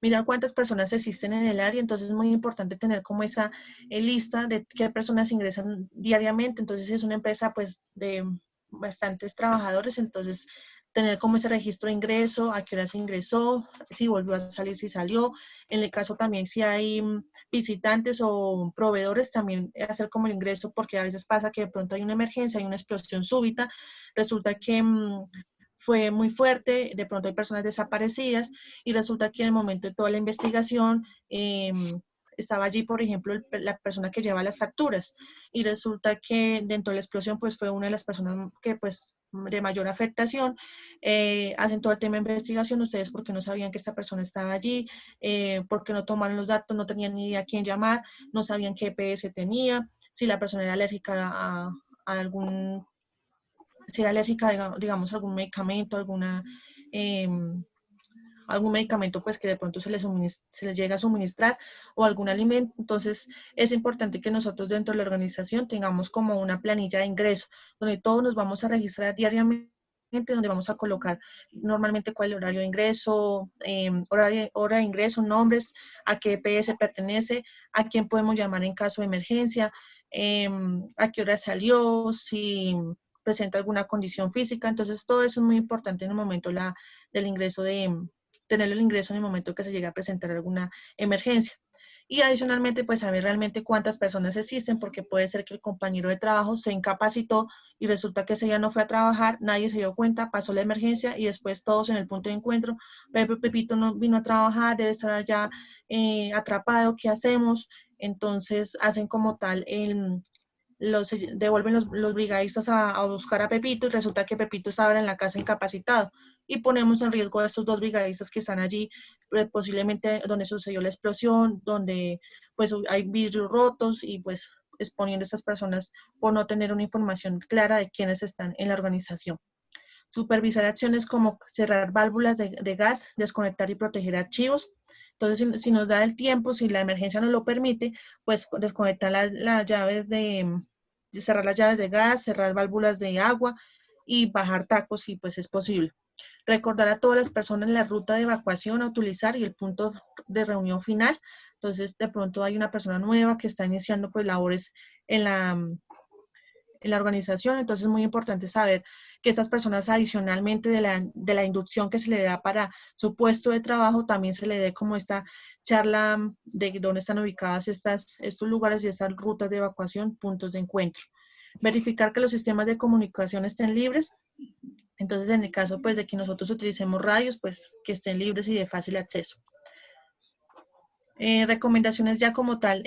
Speaker 1: Mirar cuántas personas existen en el área, entonces es muy importante tener como esa lista de qué personas ingresan diariamente. Entonces, si es una empresa pues de bastantes trabajadores, entonces tener como ese registro de ingreso, a qué hora se ingresó, si volvió a salir, si salió. En el caso también si hay visitantes o proveedores, también hacer como el ingreso, porque a veces pasa que de pronto hay una emergencia, hay una explosión súbita, resulta que fue muy fuerte, de pronto hay personas desaparecidas y resulta que en el momento de toda la investigación estaba allí, por ejemplo, la persona que lleva las facturas y resulta que dentro de la explosión pues fue una de las personas que pues de mayor afectación. Hacen todo el tema de investigación, ustedes porque no sabían que esta persona estaba allí, porque no tomaron los datos, no tenían ni idea a quién llamar, no sabían qué EPS tenía, si la persona era alérgica a algún, si era alérgica, digamos, a algún medicamento, algún medicamento pues que de pronto se les llega a suministrar o algún alimento. Entonces es importante que nosotros dentro de la organización tengamos como una planilla de ingreso, donde todos nos vamos a registrar diariamente, donde vamos a colocar normalmente cuál es el horario de ingreso, hora de ingreso, nombres, a qué EPS pertenece, a quién podemos llamar en caso de emergencia, a qué hora salió, si presenta alguna condición física. Entonces todo eso es muy importante en el momento del ingreso, tener el ingreso en el momento que se llegue a presentar alguna emergencia. Y adicionalmente, pues saber realmente cuántas personas existen, porque puede ser que el compañero de trabajo se incapacitó y resulta que ese día no fue a trabajar, nadie se dio cuenta, pasó la emergencia y después todos en el punto de encuentro, Pepito no vino a trabajar, debe estar allá atrapado, ¿qué hacemos? Entonces hacen como tal devuelven los brigadistas a buscar a Pepito y resulta que Pepito estaba en la casa incapacitado y ponemos en riesgo a estos 2 brigadistas que están allí, posiblemente donde sucedió la explosión, donde pues hay vidrios rotos y pues exponiendo a estas personas por no tener una información clara de quiénes están en la organización. Supervisar acciones como cerrar válvulas de gas, desconectar y proteger archivos. Entonces, si nos da el tiempo, si la emergencia nos lo permite, pues desconectar las llaves cerrar las llaves de gas, cerrar válvulas de agua y bajar tacos si pues es posible. Recordar a todas las personas la ruta de evacuación a utilizar y el punto de reunión final. Entonces, de pronto hay una persona nueva que está iniciando pues labores en la organización, entonces es muy importante saber que estas personas adicionalmente de la inducción que se le da para su puesto de trabajo, también se le dé como esta charla de dónde están ubicadas estos lugares y estas rutas de evacuación, puntos de encuentro. Verificar que los sistemas de comunicación estén libres. Entonces, en el caso pues de que nosotros utilicemos radios, pues que estén libres y de fácil acceso. Recomendaciones ya como tal.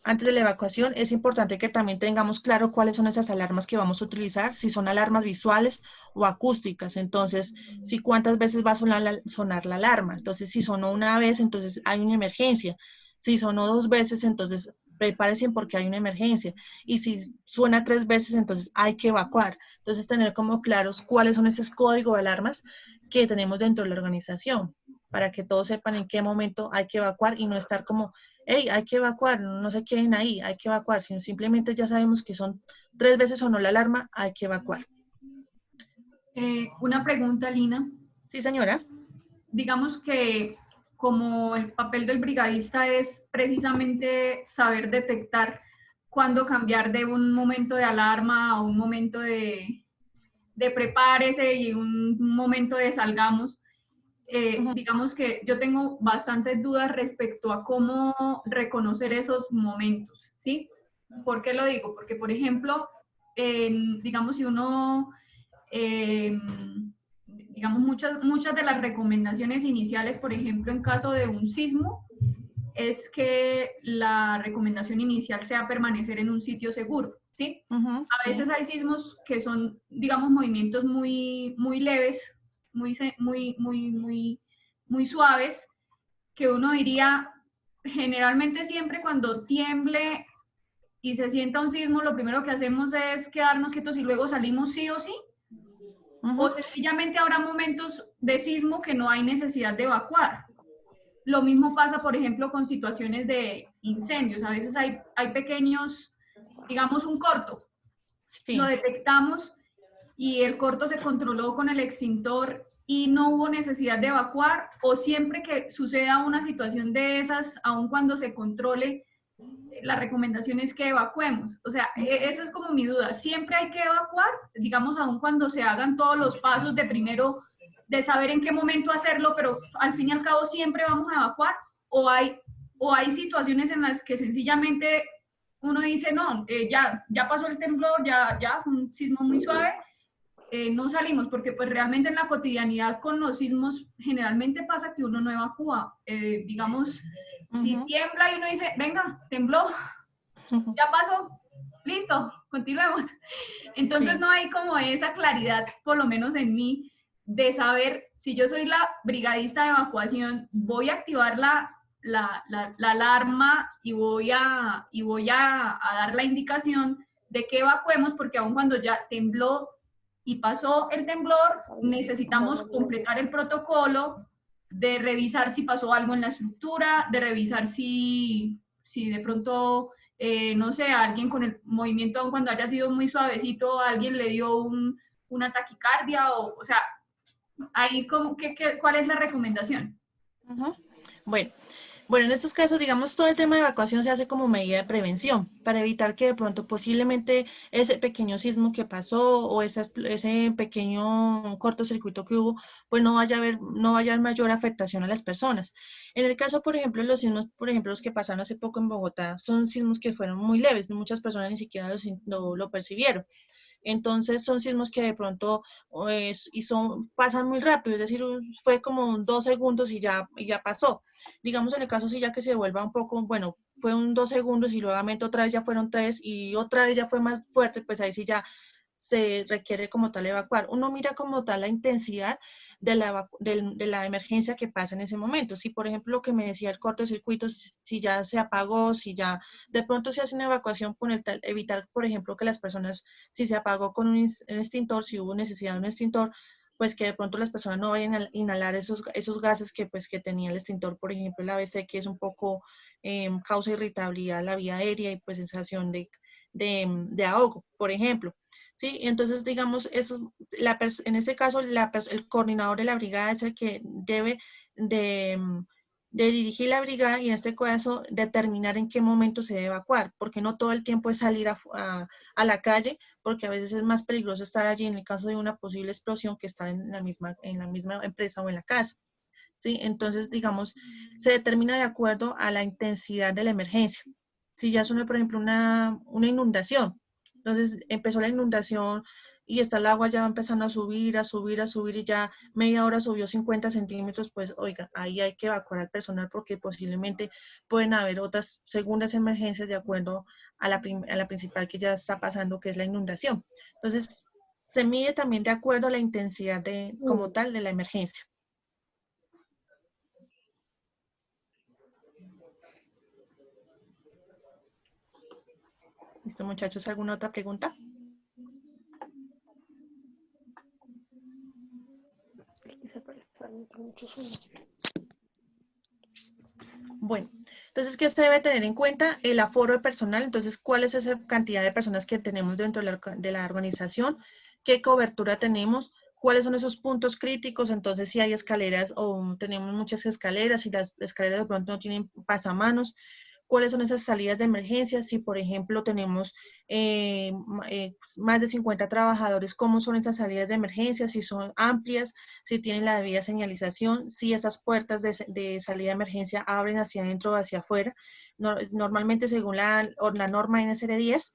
Speaker 1: Antes de la evacuación es importante que también tengamos claro cuáles son esas alarmas que vamos a utilizar, si son alarmas visuales o acústicas. Entonces, si cuántas veces va a sonar la alarma. Entonces, si sonó una vez, entonces hay una emergencia. Si sonó 2 veces, entonces prepárense porque hay una emergencia. Y si suena 3 veces, entonces hay que evacuar. Entonces, tener como claros cuáles son esos códigos de alarmas que tenemos dentro de la organización, para que todos sepan en qué momento hay que evacuar y no estar como, hey, hay que evacuar, no se queden ahí, hay que evacuar, sino simplemente ya sabemos que son 3 veces sonó la alarma, hay que evacuar.
Speaker 5: Una pregunta, Lina.
Speaker 1: Sí, señora.
Speaker 5: Digamos que como el papel del brigadista es precisamente saber detectar cuándo cambiar de un momento de alarma a un momento de prepárese y un momento de salgamos, digamos que yo tengo bastantes dudas respecto a cómo reconocer esos momentos, ¿sí? ¿Por qué lo digo? Porque, por ejemplo, digamos, si uno, digamos, muchas de las recomendaciones iniciales, por ejemplo, en caso de un sismo, es que la recomendación inicial sea permanecer en un sitio seguro, ¿sí? A veces hay sismos que son, digamos, movimientos muy, muy leves, muy suaves, que uno diría, generalmente siempre cuando tiemble y se sienta un sismo, lo primero que hacemos es quedarnos quietos y luego salimos sí o sí. O sencillamente habrá momentos de sismo que no hay necesidad de evacuar. Lo mismo pasa, por ejemplo, con situaciones de incendios. A veces hay pequeños, digamos, un corto. Sí. Lo detectamos y el corto se controló con el extintor y no hubo necesidad de evacuar, o siempre que suceda una situación de esas, aun cuando se controle, la recomendación es que evacuemos. O sea, esa es como mi duda. ¿Siempre hay que evacuar? Digamos, aun cuando se hagan todos los pasos de primero, de saber en qué momento hacerlo, pero al fin y al cabo siempre vamos a evacuar, o hay situaciones en las que sencillamente uno dice, no, ya pasó el temblor, ya fue un sismo muy suave, no salimos, porque pues realmente en la cotidianidad con los sismos generalmente pasa que uno no evacúa. Digamos, si tiembla y uno dice, venga, tembló, ya pasó, listo, continuemos. Entonces no hay como esa claridad, por lo menos en mí, de saber si yo soy la brigadista de evacuación, voy a activar la alarma y voy a dar la indicación de que evacuemos, porque aun cuando ya tembló y pasó el temblor, necesitamos completar el protocolo de revisar si pasó algo en la estructura, de revisar si de pronto, no sé, a alguien con el movimiento, aun cuando haya sido muy suavecito, a alguien le dio una taquicardia, o sea, ahí como, ¿cuál es la recomendación?
Speaker 1: Bueno, en estos casos, digamos, todo el tema de evacuación se hace como medida de prevención para evitar que de pronto posiblemente ese pequeño sismo que pasó o ese pequeño cortocircuito que hubo, pues no vaya a haber mayor afectación a las personas. En el caso, por ejemplo, de los sismos, por ejemplo, los que pasaron hace poco en Bogotá, son sismos que fueron muy leves, muchas personas ni siquiera lo percibieron. Entonces son sismos que de pronto pasan muy rápido, es decir, fue como 2 segundos y ya pasó. Digamos en el caso si ya que se vuelva un poco, bueno, fue 2 segundos y nuevamente otra vez ya fueron 3 y otra vez ya fue más fuerte, pues ahí sí ya se requiere como tal evacuar. Uno mira como tal la intensidad de la emergencia que pasa en ese momento. Si, por ejemplo, lo que me decía el cortocircuito, si ya se apagó, si ya de pronto se hace una evacuación con evitar, por ejemplo, que las personas, si se apagó con un extintor, si hubo necesidad de un extintor, pues que de pronto las personas no vayan a inhalar esos gases que tenía el extintor, por ejemplo, el ABC, que es un poco causa irritabilidad a la vía aérea y pues sensación de ahogo, por ejemplo. Sí, entonces digamos, en este caso el coordinador de la brigada es el que debe de de dirigir la brigada y en este caso determinar en qué momento se debe evacuar, porque no todo el tiempo es salir a la calle, porque a veces es más peligroso estar allí en el caso de una posible explosión que estar en la misma empresa o en la casa. ¿Sí? Entonces, digamos, se determina de acuerdo a la intensidad de la emergencia. Si ya son, por ejemplo, una inundación, entonces empezó la inundación y está el agua ya empezando a subir y ya media hora subió 50 centímetros, pues oiga, ahí hay que evacuar al personal porque posiblemente pueden haber otras segundas emergencias de acuerdo a la principal que ya está pasando, que es la inundación. Entonces, se mide también de acuerdo a la intensidad como tal de la emergencia. ¿Listo, muchachos? ¿Alguna otra pregunta? Bueno, entonces, ¿qué se debe tener en cuenta? El aforo de personal. Entonces, ¿cuál es esa cantidad de personas que tenemos dentro de la organización? ¿Qué cobertura tenemos? ¿Cuáles son esos puntos críticos? Entonces, si hay escaleras o tenemos muchas escaleras, si las escaleras de pronto no tienen pasamanos, ¿cuáles son esas salidas de emergencia? Si, por ejemplo, tenemos más de 50 trabajadores, ¿cómo son esas salidas de emergencia? Si son amplias, si tienen la debida señalización, si esas puertas de salida de emergencia abren hacia adentro o hacia afuera. Normalmente, según la norma NSR10,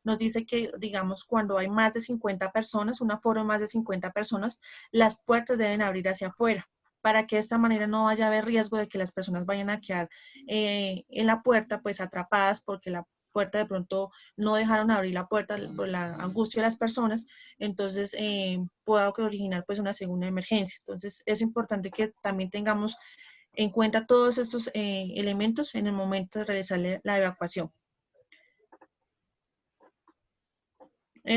Speaker 1: nos dice que, digamos, cuando hay más de 50 personas, un aforo de más de 50 personas, las puertas deben abrir hacia afuera, para que de esta manera no vaya a haber riesgo de que las personas vayan a quedar en la puerta, pues atrapadas, porque la puerta de pronto no dejaron abrir la puerta por la angustia de las personas, entonces pueda originar pues una segunda emergencia. Entonces es importante que también tengamos en cuenta todos estos elementos en el momento de realizar la evacuación.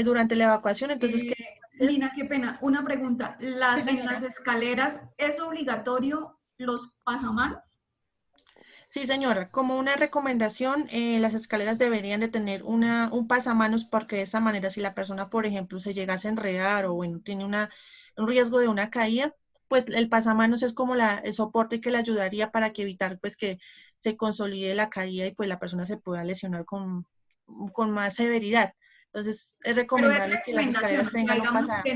Speaker 1: Durante la evacuación, entonces, ¿qué hacer?
Speaker 5: Lina, qué pena. Una pregunta.
Speaker 1: Sí,
Speaker 5: ¿En las escaleras es obligatorio los pasamanos?
Speaker 1: Sí, señora. Como una recomendación, las escaleras deberían de tener un pasamanos porque de esa manera si la persona, por ejemplo, se llegase a enredar o bueno, tiene un riesgo de una caída, pues el pasamanos es como el soporte que le ayudaría para que evitar pues que se consolide la caída y pues la persona se pueda lesionar con más severidad. Entonces, es
Speaker 5: Pero es
Speaker 1: recomendable que las
Speaker 5: recomendación,
Speaker 1: escaleras
Speaker 5: o sea,
Speaker 1: tengan un
Speaker 5: digamos
Speaker 1: pasamanos.
Speaker 5: que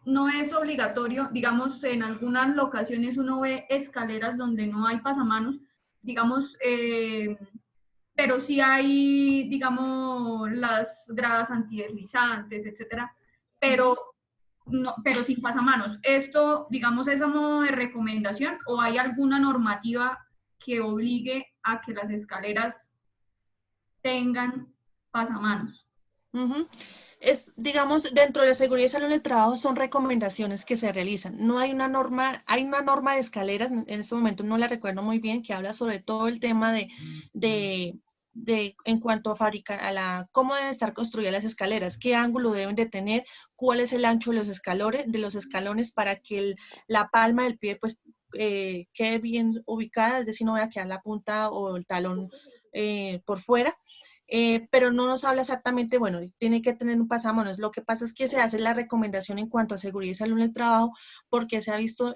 Speaker 5: no es obligatorio, digamos, en algunas locaciones uno ve escaleras donde no hay pasamanos, digamos, pero sí hay, digamos, las gradas antideslizantes, etcétera, pero, no, pero sin pasamanos. ¿Esto, digamos, es a modo de recomendación o hay alguna normativa que obligue a que las escaleras tengan pasamanos?
Speaker 1: Digamos, dentro de la seguridad y salud del trabajo son recomendaciones que se realizan. No hay una norma, hay una norma de escaleras, en este momento no la recuerdo muy bien, que habla sobre todo el tema en cuanto a cómo deben estar construidas las escaleras, qué ángulo deben de tener, cuál es el ancho de los escalones para que la palma del pie pues quede bien ubicada, es decir, no vaya a quedar la punta o el talón por fuera. Pero no nos habla exactamente, bueno, tiene que tener un pasamanos. Lo que pasa es que se hace la recomendación en cuanto a seguridad y salud en el trabajo, porque se ha visto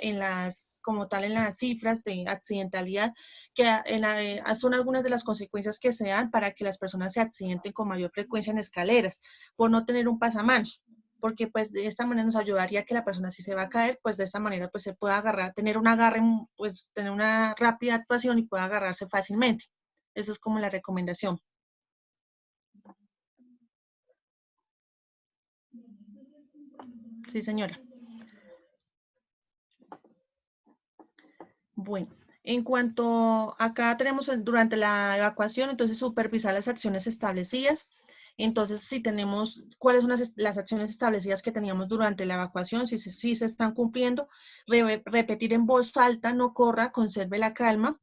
Speaker 1: como tal en las cifras de accidentalidad, que son algunas de las consecuencias que se dan para que las personas se accidenten con mayor frecuencia en escaleras, por no tener un pasamanos. Porque pues de esta manera nos ayudaría a que la persona si se va a caer, pues de esta manera pues se pueda agarrar, tener un agarre, pues tener una rápida actuación y pueda agarrarse fácilmente. Eso es como la recomendación. Sí, señora. Bueno, en cuanto acá tenemos durante la evacuación, entonces supervisar las acciones establecidas. Entonces, si tenemos cuáles son las acciones establecidas que teníamos durante la evacuación, si se están cumpliendo, repetir en voz alta, no corra, conserve la calma.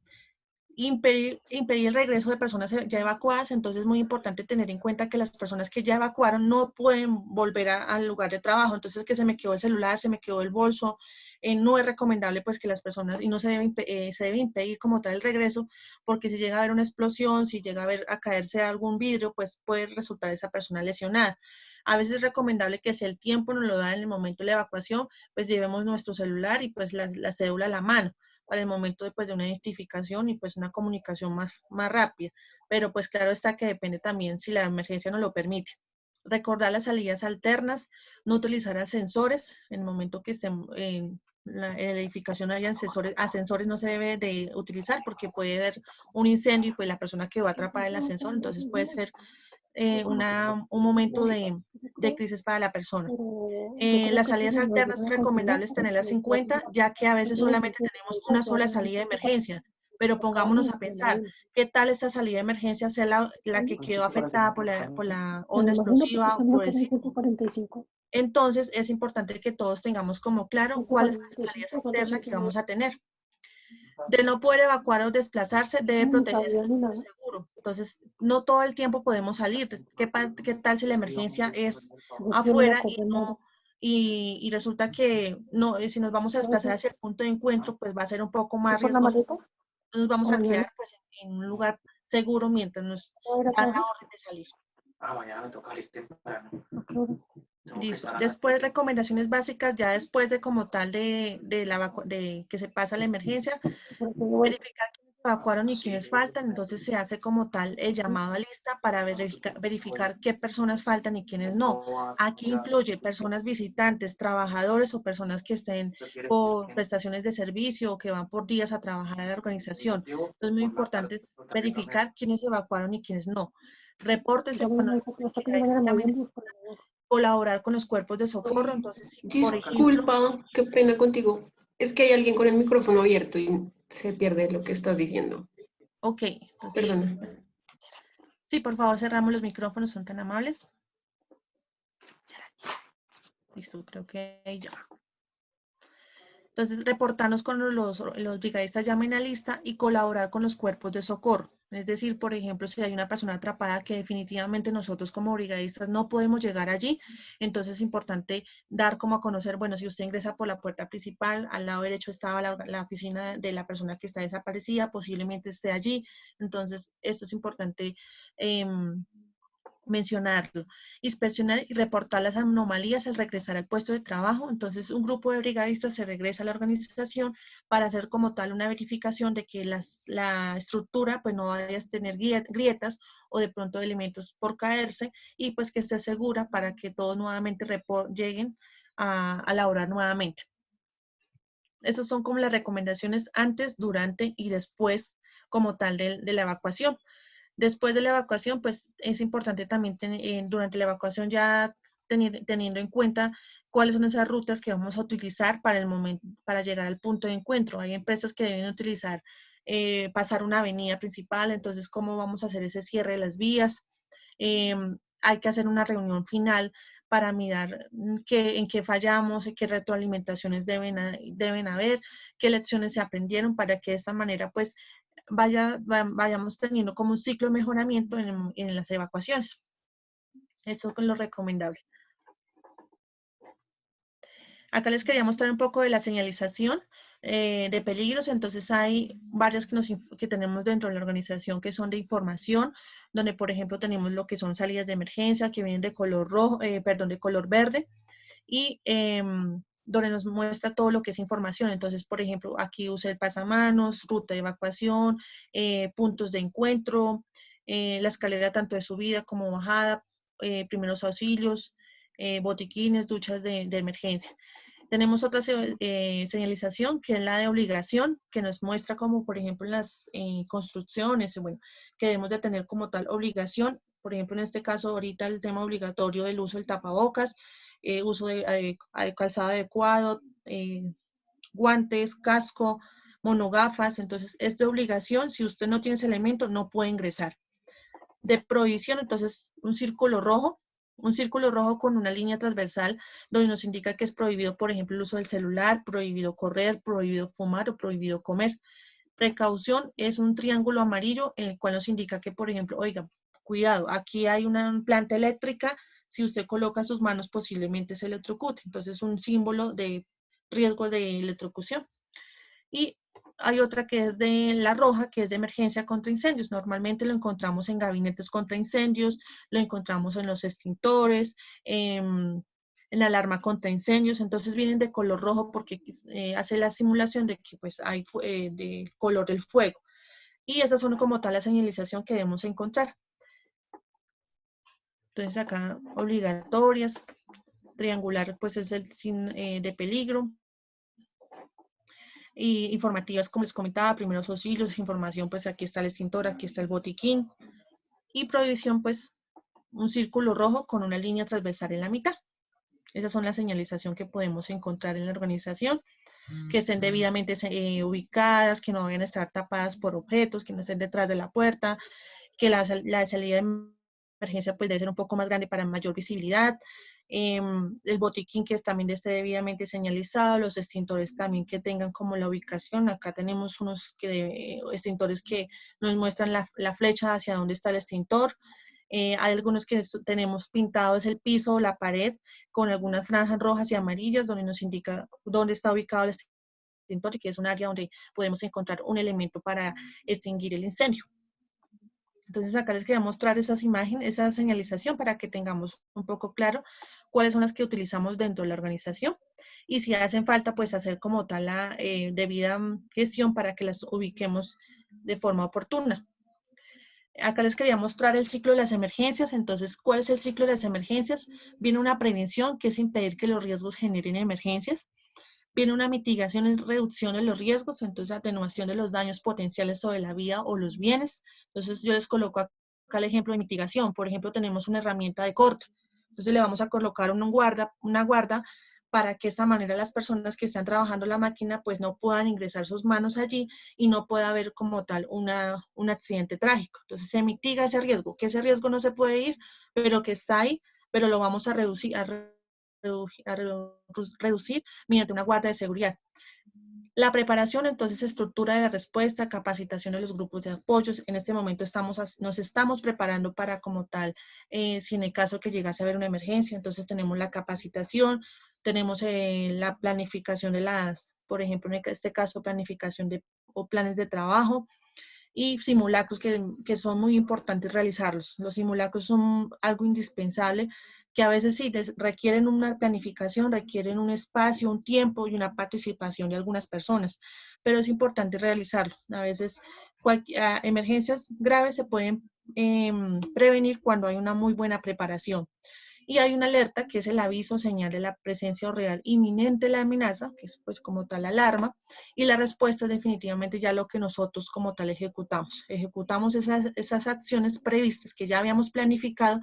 Speaker 1: Impedir el regreso de personas ya evacuadas, entonces es muy importante tener en cuenta que las personas que ya evacuaron no pueden volver al lugar de trabajo, entonces que se me quedó el celular, se me quedó el bolso, no es recomendable pues que las personas, y no se debe impedir como tal el regreso, porque si llega a haber una explosión, si llega a caerse algún vidrio, pues puede resultar esa persona lesionada. A veces es recomendable que si el tiempo nos lo da en el momento de la evacuación, pues llevemos nuestro celular y pues la cédula a la mano, para el momento de, pues, de una identificación y pues una comunicación más rápida. Pero pues claro está que depende también si la emergencia nos lo permite. Recordar las salidas alternas, no utilizar ascensores en el momento que estén en la edificación hay ascensores no se debe de utilizar porque puede haber un incendio y pues la persona quedó atrapada en el ascensor, entonces puede ser un momento de crisis para la persona. Las salidas alternas es recomendable tenerlas en cuenta, ya que a veces solamente tenemos una sola salida de emergencia, pero pongámonos a pensar, ¿qué tal esta salida de emergencia sea la que quedó afectada por la onda explosiva o por el sismo? Entonces, es importante que todos tengamos como claro cuáles son las salidas alternas que vamos a tener. De no poder evacuar o desplazarse, debe protegerse en un lugar seguro. Entonces, no todo el tiempo podemos salir. ¿Qué tal si la emergencia es afuera y resulta que no, si nos vamos a desplazar hacia el punto de encuentro, pues va a ser un poco más riesgoso? Nos vamos a quedar pues, en un lugar seguro mientras nos dan la orden de salir.
Speaker 8: Mañana me toca salir temprano.
Speaker 1: Listo. Después, recomendaciones básicas, ya después de como tal de que se pasa la emergencia, verificar quiénes evacuaron y quiénes faltan, entonces se hace como tal el llamado a lista para verificar qué personas faltan y quiénes no. Aquí incluye personas visitantes, trabajadores o personas que estén por prestaciones de servicio o que van por días a trabajar en la organización. Entonces, muy importante es verificar quiénes evacuaron y quiénes no. Repórtese cuando colaborar con los cuerpos de socorro, entonces, si, por ejemplo...
Speaker 6: Disculpa, qué pena contigo. Es que hay alguien con el micrófono abierto y se pierde lo que estás diciendo.
Speaker 1: Ok, entonces...
Speaker 6: Perdona.
Speaker 1: Sí, por favor, cerramos los micrófonos, son tan amables. Listo, creo que ahí ya. Entonces, reportarnos con los brigadistas llamen a lista y colaborar con los cuerpos de socorro. Es decir, por ejemplo, si hay una persona atrapada que definitivamente nosotros como brigadistas no podemos llegar allí, entonces es importante dar como a conocer, bueno, si usted ingresa por la puerta principal, al lado derecho estaba la oficina de la persona que está desaparecida, posiblemente esté allí. Entonces, esto es importante mencionarlo. Inspeccionar y reportar las anomalías al regresar al puesto de trabajo. Entonces, un grupo de brigadistas se regresa a la organización para hacer como tal una verificación de que la estructura pues no vaya a tener grietas o de pronto elementos por caerse y pues que esté segura para que todos nuevamente lleguen a laborar nuevamente. Esas son como las recomendaciones antes, durante y después como tal de la evacuación. Después de la evacuación, pues es importante también durante la evacuación ya teniendo en cuenta cuáles son esas rutas que vamos a utilizar para el momento, para llegar al punto de encuentro. Hay empresas que deben utilizar, pasar una avenida principal, entonces cómo vamos a hacer ese cierre de las vías. Hay que hacer una reunión final para mirar en qué fallamos, qué retroalimentaciones deben haber, qué lecciones se aprendieron para que de esta manera pues vayamos teniendo como un ciclo de mejoramiento en las evacuaciones. Eso es lo recomendable. Acá les quería mostrar un poco de la señalización de peligros. Entonces hay varias que tenemos dentro de la organización que son de información, donde por ejemplo tenemos lo que son salidas de emergencia que vienen de color rojo, de color verde y donde nos muestra todo lo que es información. Entonces, por ejemplo, aquí usa el pasamanos, ruta de evacuación, puntos de encuentro, la escalera tanto de subida como bajada, primeros auxilios, botiquines, duchas de emergencia. Tenemos otra señalización que es la de obligación, que nos muestra como, por ejemplo, en las construcciones, bueno, que debemos de tener como tal obligación. Por ejemplo, en este caso, ahorita el tema obligatorio del uso del tapabocas, uso de calzado adecuado, guantes, casco, monogafas. Entonces, es de obligación. Si usted no tiene ese elemento, no puede ingresar. De prohibición, entonces, un círculo rojo con una línea transversal donde nos indica que es prohibido, por ejemplo, el uso del celular, prohibido correr, prohibido fumar o prohibido comer. Precaución es un triángulo amarillo en el cual nos indica que, por ejemplo, oiga, cuidado, aquí hay una planta eléctrica, si usted coloca sus manos posiblemente se electrocute. Entonces, un símbolo de riesgo de electrocución. Y hay otra que es de la roja, que es de emergencia contra incendios. Normalmente lo encontramos en gabinetes contra incendios, lo encontramos en los extintores, en la alarma contra incendios, entonces vienen de color rojo porque hace la simulación de que pues hay de color del fuego. Y esas son como tal la señalización que debemos encontrar. Entonces acá obligatorias, triangular pues es el sin de peligro. Y informativas, como les comentaba, primeros auxilios, información, pues aquí está el extintor, aquí está el botiquín. Y prohibición, pues un círculo rojo con una línea transversal en la mitad. Esas son la señalización que podemos encontrar en la organización, que estén debidamente ubicadas, que no vayan a estar tapadas por objetos, que no estén detrás de la puerta, que la salida de emergencia pues debe ser un poco más grande para mayor visibilidad. El botiquín que también esté debidamente señalizado, los extintores también que tengan como la ubicación. Acá tenemos unos extintores que nos muestran la flecha hacia dónde está el extintor. Hay algunos que tenemos pintados el piso o la pared con algunas franjas rojas y amarillas donde nos indica dónde está ubicado el extintor y que es un área donde podemos encontrar un elemento para extinguir el incendio. Entonces acá les quería mostrar esas imágenes, esa señalización para que tengamos un poco claro cuáles son las que utilizamos dentro de la organización y si hacen falta pues hacer como tal la debida gestión para que las ubiquemos de forma oportuna. Acá les quería mostrar el ciclo de las emergencias. Entonces, ¿cuál es el ciclo de las emergencias? Viene una prevención, que es impedir que los riesgos generen emergencias. Viene una mitigación y reducción de los riesgos, entonces atenuación de los daños potenciales sobre la vida o los bienes. Entonces, yo les coloco acá el ejemplo de mitigación. Por ejemplo, tenemos una herramienta de corte. Entonces, le vamos a colocar una guarda para que de esta manera las personas que están trabajando la máquina pues no puedan ingresar sus manos allí y no pueda haber como tal un accidente trágico. Entonces se mitiga ese riesgo, que ese riesgo no se puede ir, pero que está ahí, pero lo vamos a reducir, reducir mediante una guarda de seguridad. La preparación, entonces, estructura de la respuesta, capacitación de los grupos de apoyos. En este momento nos estamos preparando para como tal, si en el caso que llegase a haber una emergencia, entonces tenemos la capacitación, tenemos la planificación de por ejemplo, en este caso, planificación o planes de trabajo y simulacros que son muy importantes realizarlos. Los simulacros son algo indispensable que a veces sí requieren una planificación, requieren un espacio, un tiempo y una participación de algunas personas, pero es importante realizarlo. A veces emergencias graves se pueden prevenir cuando hay una muy buena preparación. Y hay una alerta que es el aviso o señal de la presencia real inminente de la amenaza, que es pues como tal alarma, y la respuesta es definitivamente ya lo que nosotros como tal ejecutamos. Ejecutamos esas acciones previstas que ya habíamos planificado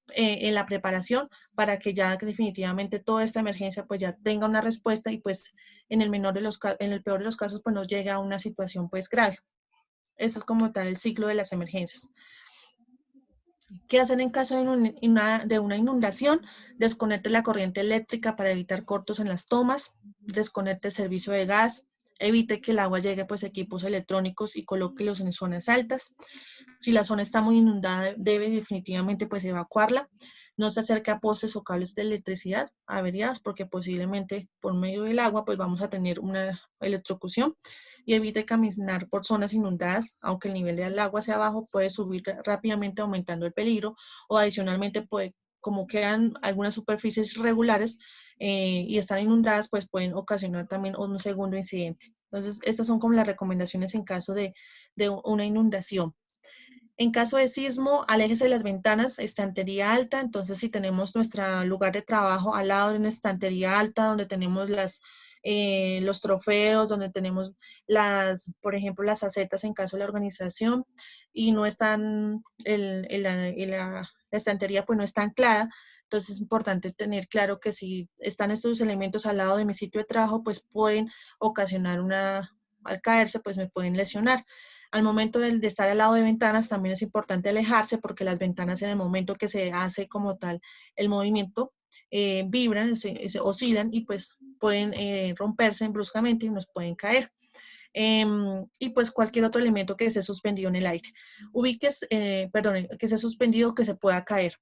Speaker 1: en la preparación para que ya definitivamente toda esta emergencia pues ya tenga una respuesta y pues en el peor de los casos pues no llegue a una situación pues grave. Eso es como tal el ciclo de las emergencias. ¿Qué hacer en caso de una inundación? Desconecte la corriente eléctrica para evitar cortos en las tomas, desconecte el servicio de gas, evite que el agua llegue pues a equipos electrónicos y colóquelos en zonas altas. Si la zona está muy inundada, debe definitivamente pues evacuarla. No se acerque a postes o cables de electricidad averiados porque posiblemente por medio del agua pues vamos a tener una electrocución. Y evite caminar por zonas inundadas, aunque el nivel del agua sea bajo, puede subir rápidamente aumentando el peligro o adicionalmente como quedan algunas superficies irregulares y están inundadas, pues pueden ocasionar también un segundo incidente. Entonces, estas son como las recomendaciones en caso de una inundación. En caso de sismo, aléjese de las ventanas, estantería alta. Entonces, si tenemos nuestro lugar de trabajo al lado de una estantería alta, donde tenemos los trofeos, donde tenemos por ejemplo, las acetas en caso de la organización, y no están, la estantería pues no está anclada, entonces es importante tener claro que si están estos elementos al lado de mi sitio de trabajo, pues pueden ocasionar al caerse, pues me pueden lesionar. Al momento de estar al lado de ventanas también es importante alejarse porque las ventanas en el momento que se hace como tal el movimiento vibran, se oscilan y pues pueden romperse bruscamente y nos pueden caer. Y pues cualquier otro elemento que esté suspendido en el aire. Que esté suspendido que se pueda caer.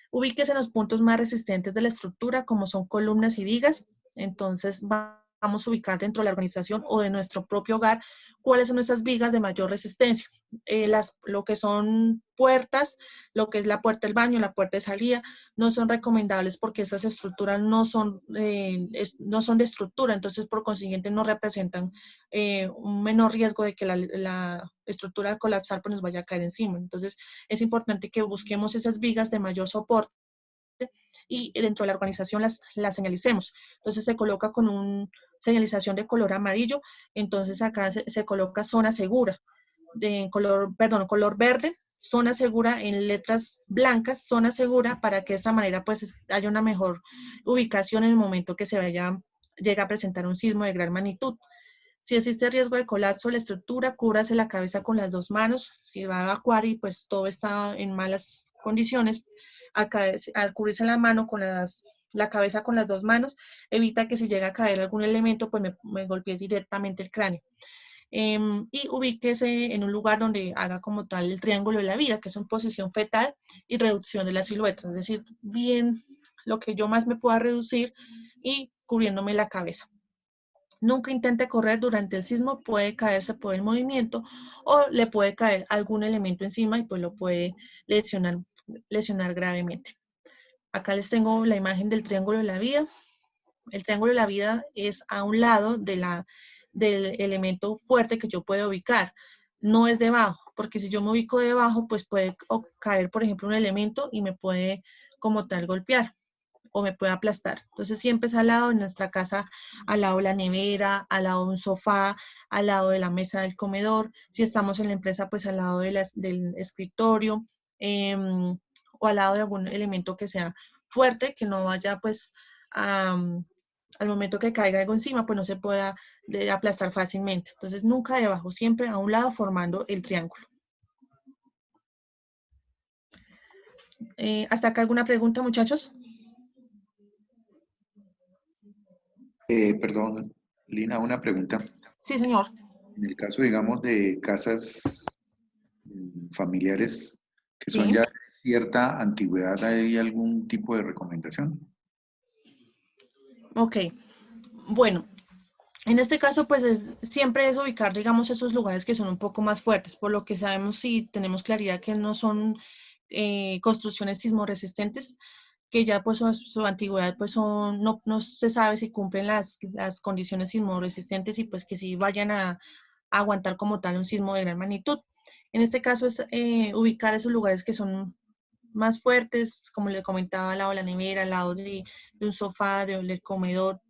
Speaker 1: Ubíquese en los puntos más resistentes de la estructura como son columnas y vigas. Entonces vamos a ubicar dentro de la organización o de nuestro propio hogar, cuáles son nuestras vigas de mayor resistencia. Lo que son puertas, lo que es la puerta del baño, la puerta de salida, no son recomendables porque esas estructuras no son de estructura, entonces por consiguiente no representan un menor riesgo de que la estructura al colapsar pues nos vaya a caer encima. Entonces es importante que busquemos esas vigas de mayor soporte y dentro de la organización las señalicemos. Entonces se coloca con una señalización de color amarillo, entonces acá se coloca zona segura, color verde, zona segura en letras blancas, zona segura, para que de esta manera pues haya una mejor ubicación en el momento que llega a presentar un sismo de gran magnitud. Si existe riesgo de colapso de la estructura, cúbrase la cabeza con las 2 manos. Si va a evacuar y pues todo está en malas condiciones, al cubrirse la mano con la cabeza con las 2 manos, evita que si llega a caer algún elemento, pues me golpee directamente el cráneo. Y ubíquese en un lugar donde haga como tal el triángulo de la vida, que es en posición fetal y reducción de la silueta, es decir, bien lo que yo más me pueda reducir y cubriéndome la cabeza. Nunca intente correr durante el sismo, puede caerse por el movimiento o le puede caer algún elemento encima y pues lo puede lesionar gravemente. Acá les tengo la imagen del triángulo de la vida. El triángulo de la vida es a un lado del elemento fuerte que yo puedo ubicar. No es debajo, porque si yo me ubico debajo, pues puede caer, por ejemplo, un elemento y me puede como tal golpear o me puede aplastar. Entonces siempre es al lado, en nuestra casa, al lado de la nevera, al lado de un sofá, al lado de la mesa del comedor. Si estamos en la empresa, pues al lado del escritorio, o al lado de algún elemento que sea fuerte, que no vaya pues al momento que caiga algo encima, pues no se pueda aplastar fácilmente. Entonces nunca debajo, siempre a un lado formando el triángulo. ¿Hasta acá alguna pregunta, muchachos?
Speaker 7: Perdón, Lina, una pregunta.
Speaker 1: Sí, señor.
Speaker 7: En el caso, digamos, de casas familiares que son
Speaker 1: Sí.
Speaker 7: ya de cierta antigüedad, ¿hay algún tipo de recomendación?
Speaker 1: Ok. Bueno, en este caso, pues siempre es ubicar, digamos, esos lugares que son un poco más fuertes, por lo que sabemos si tenemos claridad que no son construcciones sismoresistentes, que ya pues su antigüedad pues no se sabe si cumplen las condiciones sismoresistentes y pues que sí vayan a aguantar como tal un sismo de gran magnitud. En este caso es ubicar esos lugares que son más fuertes, como le comentaba, al lado de la nevera, al lado de un sofá, del comedor,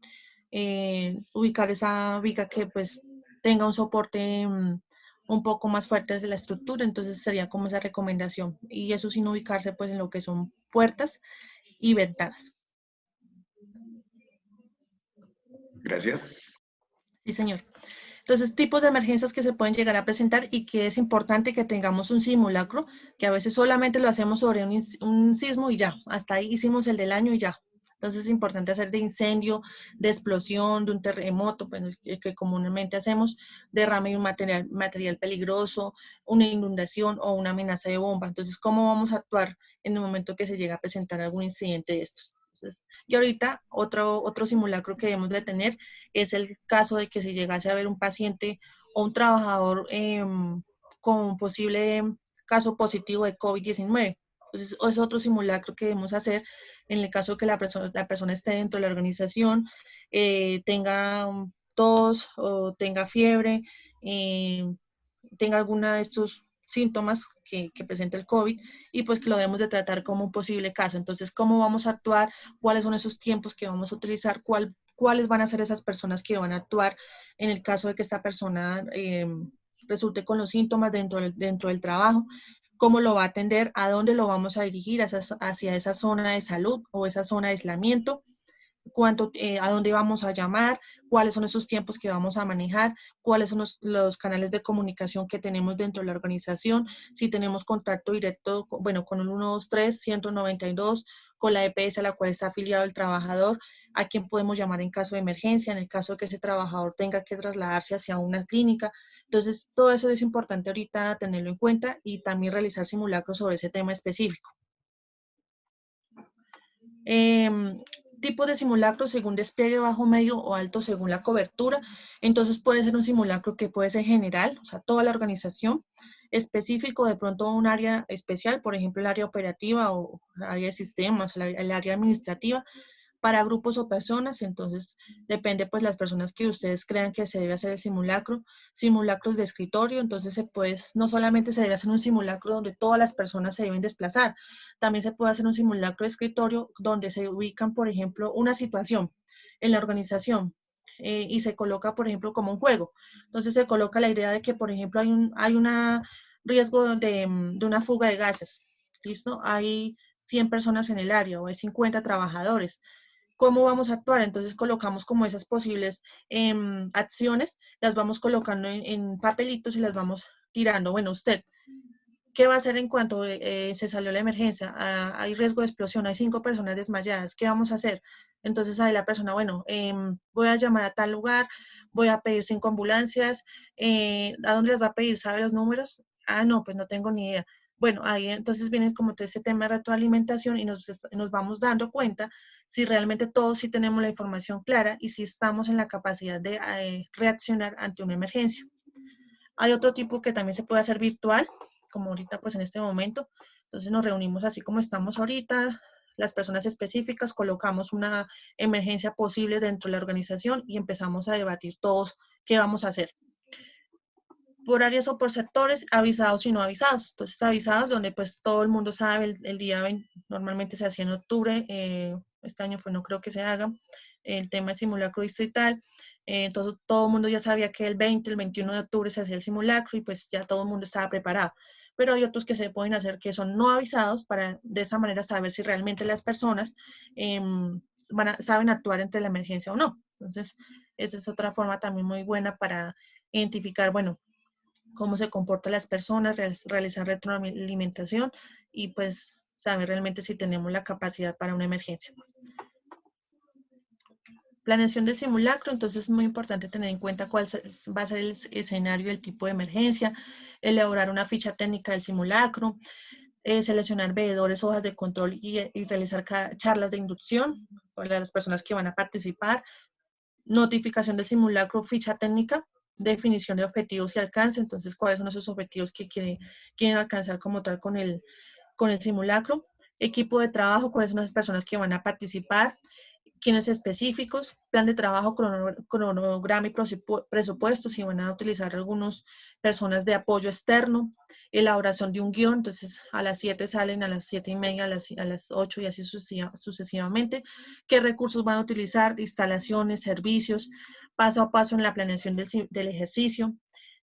Speaker 1: ubicar esa viga que pues tenga un soporte un poco más fuerte desde la estructura, entonces sería como esa recomendación, y eso sin ubicarse pues en lo que son puertas y ventanas.
Speaker 7: Gracias.
Speaker 1: Sí, señor. Entonces, tipos de emergencias que se pueden llegar a presentar y que es importante que tengamos un simulacro, que a veces solamente lo hacemos sobre un sismo y ya, hasta ahí hicimos el del año y ya. Entonces es importante hacer de incendio, de explosión, de un terremoto, pues, que comúnmente hacemos, derrame de un material peligroso, una inundación o una amenaza de bomba. Entonces, ¿cómo vamos a actuar en el momento que se llega a presentar algún incidente de estos? Entonces, y ahorita otro simulacro que debemos de tener es el caso de que si llegase a haber un paciente o un trabajador con un posible caso positivo de COVID-19. Entonces, es otro simulacro que debemos hacer en el caso de que la persona esté dentro de la organización, tenga tos o tenga fiebre, tenga alguna de estos síntomas que presenta el COVID y pues que lo debemos de tratar como un posible caso. Entonces, ¿cómo vamos a actuar? ¿Cuáles son esos tiempos que vamos a utilizar? ¿Cuáles van a ser esas personas que van a actuar en el caso de que esta persona resulte con los síntomas dentro del trabajo? ¿Cómo lo va a atender? ¿A dónde lo vamos a dirigir? ¿Hacia esa zona de salud o esa zona de aislamiento? ¿A dónde vamos a llamar? ¿Cuáles son esos tiempos que vamos a manejar? ¿Cuáles son los canales de comunicación que tenemos dentro de la organización? Si tenemos contacto directo, bueno, con el 123, 192, con la EPS a la cual está afiliado el trabajador, a quién podemos llamar en caso de emergencia, en el caso de que ese trabajador tenga que trasladarse hacia una clínica. Entonces, todo eso es importante ahorita tenerlo en cuenta y también realizar simulacros sobre ese tema específico. tipos de simulacros según despliegue bajo, medio o alto según la cobertura. Entonces puede ser un simulacro que puede ser general, o sea, toda la organización, específico de pronto un área especial, por ejemplo el área operativa o área de sistemas, el área administrativa, para grupos o personas. Entonces depende pues las personas que ustedes crean que se debe hacer el simulacro. Simulacros de escritorio, entonces no solamente se debe hacer un simulacro donde todas las personas se deben desplazar, también se puede hacer un simulacro de escritorio donde se ubican, por ejemplo, una situación en la organización y se coloca, por ejemplo, como un juego. Entonces se coloca la idea de que, por ejemplo, hay un riesgo de una fuga de gases, ¿listo? Hay 100 personas en el área o hay 50 trabajadores. ¿Cómo vamos a actuar? Entonces colocamos como esas posibles acciones, las vamos colocando en papelitos y las vamos tirando. Bueno, usted, ¿qué va a hacer en cuanto se salió la emergencia? Hay riesgo de explosión, hay 5 personas desmayadas, ¿qué vamos a hacer? Entonces ahí la persona, bueno, voy a llamar a tal lugar, voy a pedir 5 ambulancias, ¿a dónde las va a pedir? ¿Sabe los números? Ah, no, pues no tengo ni idea. Bueno, ahí entonces viene como todo este tema de retroalimentación y nos vamos dando cuenta si realmente todos sí tenemos la información clara y si estamos en la capacidad de reaccionar ante una emergencia. Hay otro tipo que también se puede hacer virtual, como ahorita pues en este momento. Entonces nos reunimos así como estamos ahorita, las personas específicas, colocamos una emergencia posible dentro de la organización y empezamos a debatir todos qué vamos a hacer. Por áreas o por sectores, avisados y no avisados. Entonces avisados donde pues todo el mundo sabe, el día 20, normalmente se hacía en octubre, este año pues no creo que se haga, el tema de simulacro distrital. Entonces todo el mundo ya sabía que el 20, el 21 de octubre se hacía el simulacro y pues ya todo el mundo estaba preparado. Pero hay otros que se pueden hacer que son no avisados para de esa manera saber si realmente las personas saben actuar entre la emergencia o no. Entonces esa es otra forma también muy buena para identificar, bueno, cómo se comportan las personas, realizar retroalimentación y pues saber realmente si tenemos la capacidad para una emergencia. Planeación del simulacro, entonces es muy importante tener en cuenta cuál va a ser el escenario y el tipo de emergencia, elaborar una ficha técnica del simulacro, seleccionar veedores, hojas de control y realizar charlas de inducción para las personas que van a participar, notificación del simulacro, ficha técnica, definición de objetivos y alcance, entonces cuáles son esos objetivos que quieren alcanzar como tal con el simulacro, equipo de trabajo, cuáles son las personas que van a participar, quiénes específicos, plan de trabajo, cronograma y presupuesto, si van a utilizar algunas personas de apoyo externo, elaboración de un guión, entonces a las 7 salen, a las 7:30, a las 8 y así sucesivamente, qué recursos van a utilizar, instalaciones, servicios, paso a paso en la planeación del ejercicio,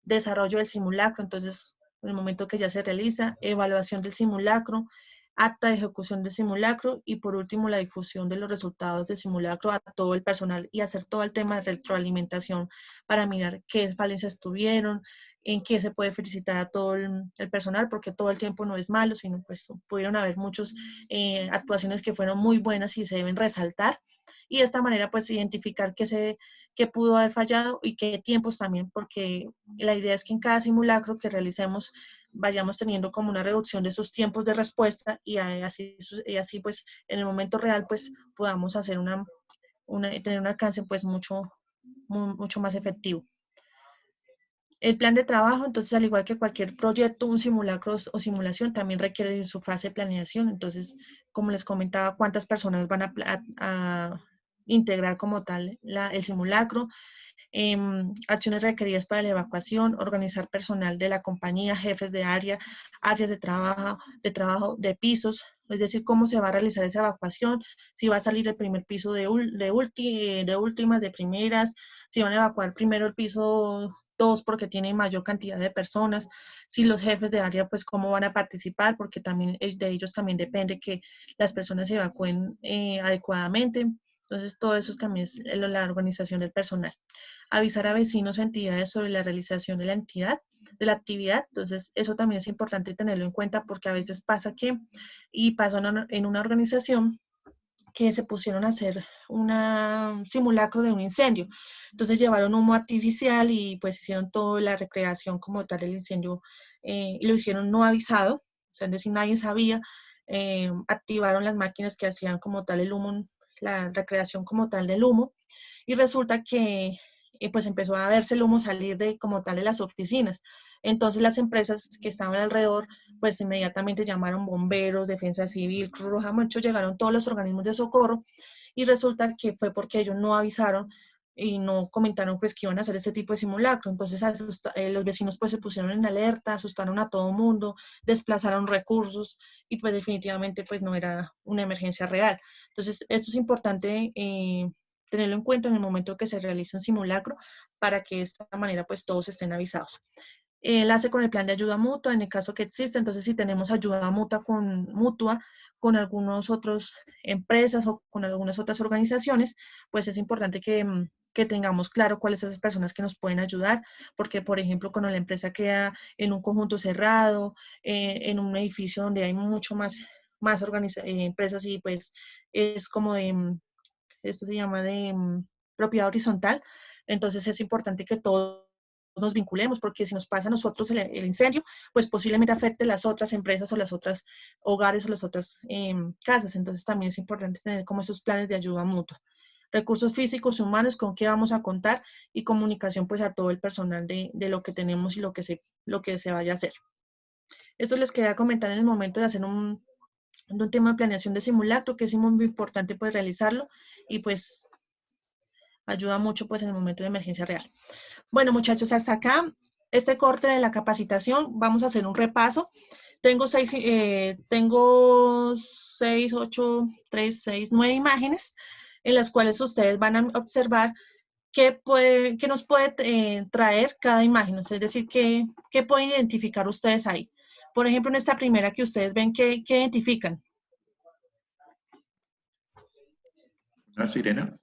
Speaker 1: desarrollo del simulacro, entonces en el momento que ya se realiza, evaluación del simulacro, acta de ejecución del simulacro y por último la difusión de los resultados del simulacro a todo el personal y hacer todo el tema de retroalimentación para mirar qué falencias tuvieron, en qué se puede felicitar a todo el personal, porque todo el tiempo no es malo, sino pues pudieron haber muchas actuaciones que fueron muy buenas y se deben resaltar y de esta manera pues identificar qué pudo haber fallado y qué tiempos también, porque la idea es que en cada simulacro que realicemos vayamos teniendo como una reducción de esos tiempos de respuesta y así pues en el momento real pues podamos hacer tener un alcance pues mucho más efectivo. El plan de trabajo, entonces al igual que cualquier proyecto, un simulacro o simulación también requiere su fase de planeación, entonces como les comentaba, cuántas personas van a integrar como tal el simulacro, acciones requeridas para la evacuación, organizar personal de la compañía, jefes de área, áreas de trabajo, de pisos, es decir, cómo se va a realizar esa evacuación, si va a salir el primer piso de últimas, de primeras, si van a evacuar primero el piso 2 porque tiene mayor cantidad de personas, si los jefes de área pues cómo van a participar, porque también de ellos también depende que las personas se evacúen adecuadamente. Entonces todo eso también es la organización del personal. Avisar a vecinos o entidades sobre la realización de la actividad. Entonces, eso también es importante tenerlo en cuenta porque a veces pasó en una organización que se pusieron a hacer un simulacro de un incendio. Entonces llevaron humo artificial y pues hicieron toda la recreación como tal del incendio y lo hicieron no avisado, o sea, es decir, nadie sabía, activaron las máquinas que hacían como tal el humo la recreación como tal del humo, y resulta que pues empezó a verse el humo salir de como tal de las oficinas. Entonces las empresas que estaban alrededor pues inmediatamente llamaron bomberos, defensa civil, Cruz Roja, muchos llegaron todos los organismos de socorro, y resulta que fue porque ellos no avisaron y no comentaron pues que iban a hacer este tipo de simulacro. Entonces los vecinos pues se pusieron en alerta, asustaron a todo mundo, desplazaron recursos, y pues definitivamente pues no era una emergencia real. Entonces esto es importante tenerlo en cuenta en el momento que se realice un simulacro, para que de esta manera pues todos estén avisados. Enlace con el plan de ayuda mutua, en el caso que existe. Entonces, si tenemos ayuda mutua con algunas otras empresas o con algunas otras organizaciones, pues es importante que tengamos claro cuáles son esas personas que nos pueden ayudar, porque, por ejemplo, cuando la empresa queda en un conjunto cerrado, en un edificio donde hay mucho más empresas, y pues es como esto se llama de propiedad horizontal. Entonces, es importante que todos nos vinculemos, porque si nos pasa a nosotros el incendio, pues posiblemente afecte las otras empresas o las otras hogares o las otras casas. Entonces también es importante tener como esos planes de ayuda mutua. Recursos físicos y humanos con qué vamos a contar, y comunicación pues a todo el personal de lo que tenemos y lo que se vaya a hacer. Esto les quería comentar en el momento de hacer un tema de planeación de simulacro, que es muy importante pues realizarlo, y pues ayuda mucho pues en el momento de emergencia real. Bueno, muchachos, hasta acá este corte de la capacitación. Vamos a hacer un repaso. Tengo 9 imágenes en las cuales ustedes van a observar qué nos puede traer cada imagen. Es decir, qué pueden identificar ustedes ahí. Por ejemplo, en esta primera que ustedes ven, ¿qué identifican?
Speaker 7: ¿Una sirena?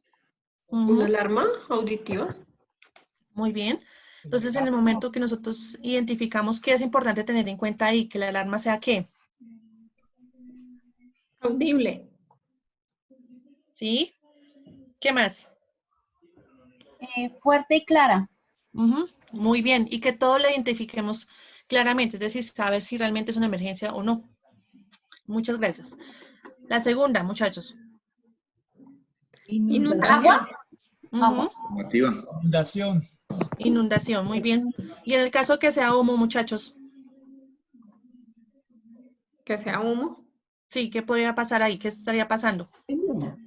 Speaker 6: ¿Una alarma auditiva?
Speaker 1: Muy bien. Entonces, en el momento que nosotros identificamos, ¿qué es importante tener en cuenta ahí? Que la alarma sea ¿qué?
Speaker 6: Audible.
Speaker 1: ¿Sí? ¿Qué más?
Speaker 10: Fuerte y clara.
Speaker 1: Muy bien. Y que todo lo identifiquemos claramente, es decir, saber si realmente es una emergencia o no. Muchas gracias. La segunda, muchachos.
Speaker 6: Inundación.
Speaker 7: Formativa.
Speaker 3: Inundación.
Speaker 1: Inundación, muy bien. Y en el caso que sea humo, muchachos.
Speaker 6: Que sea humo.
Speaker 1: Sí, ¿qué podría pasar ahí? ¿Qué estaría pasando?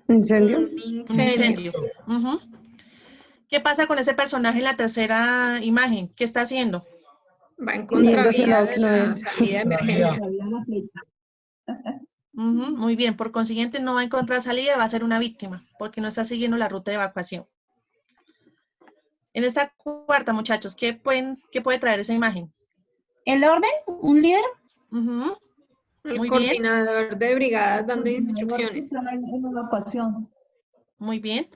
Speaker 9: ¿Incendio?
Speaker 6: Un incendio.
Speaker 1: ¿Qué pasa con ese personaje en la tercera imagen? ¿Qué está haciendo?
Speaker 6: Va en
Speaker 9: Yéndose
Speaker 6: contravía
Speaker 9: a la
Speaker 6: de
Speaker 9: otra
Speaker 6: la
Speaker 9: vez.
Speaker 6: salida de emergencia.
Speaker 1: Muy bien, por consiguiente no va a encontrar salida, va a ser una víctima, porque no está siguiendo la ruta de evacuación. En esta cuarta, muchachos, ¿qué puede traer esa imagen?
Speaker 10: ¿El orden? ¿Un líder?
Speaker 6: El
Speaker 1: Muy bien.
Speaker 6: coordinador de brigadas dando instrucciones.
Speaker 4: En evacuación.
Speaker 1: Muy bien.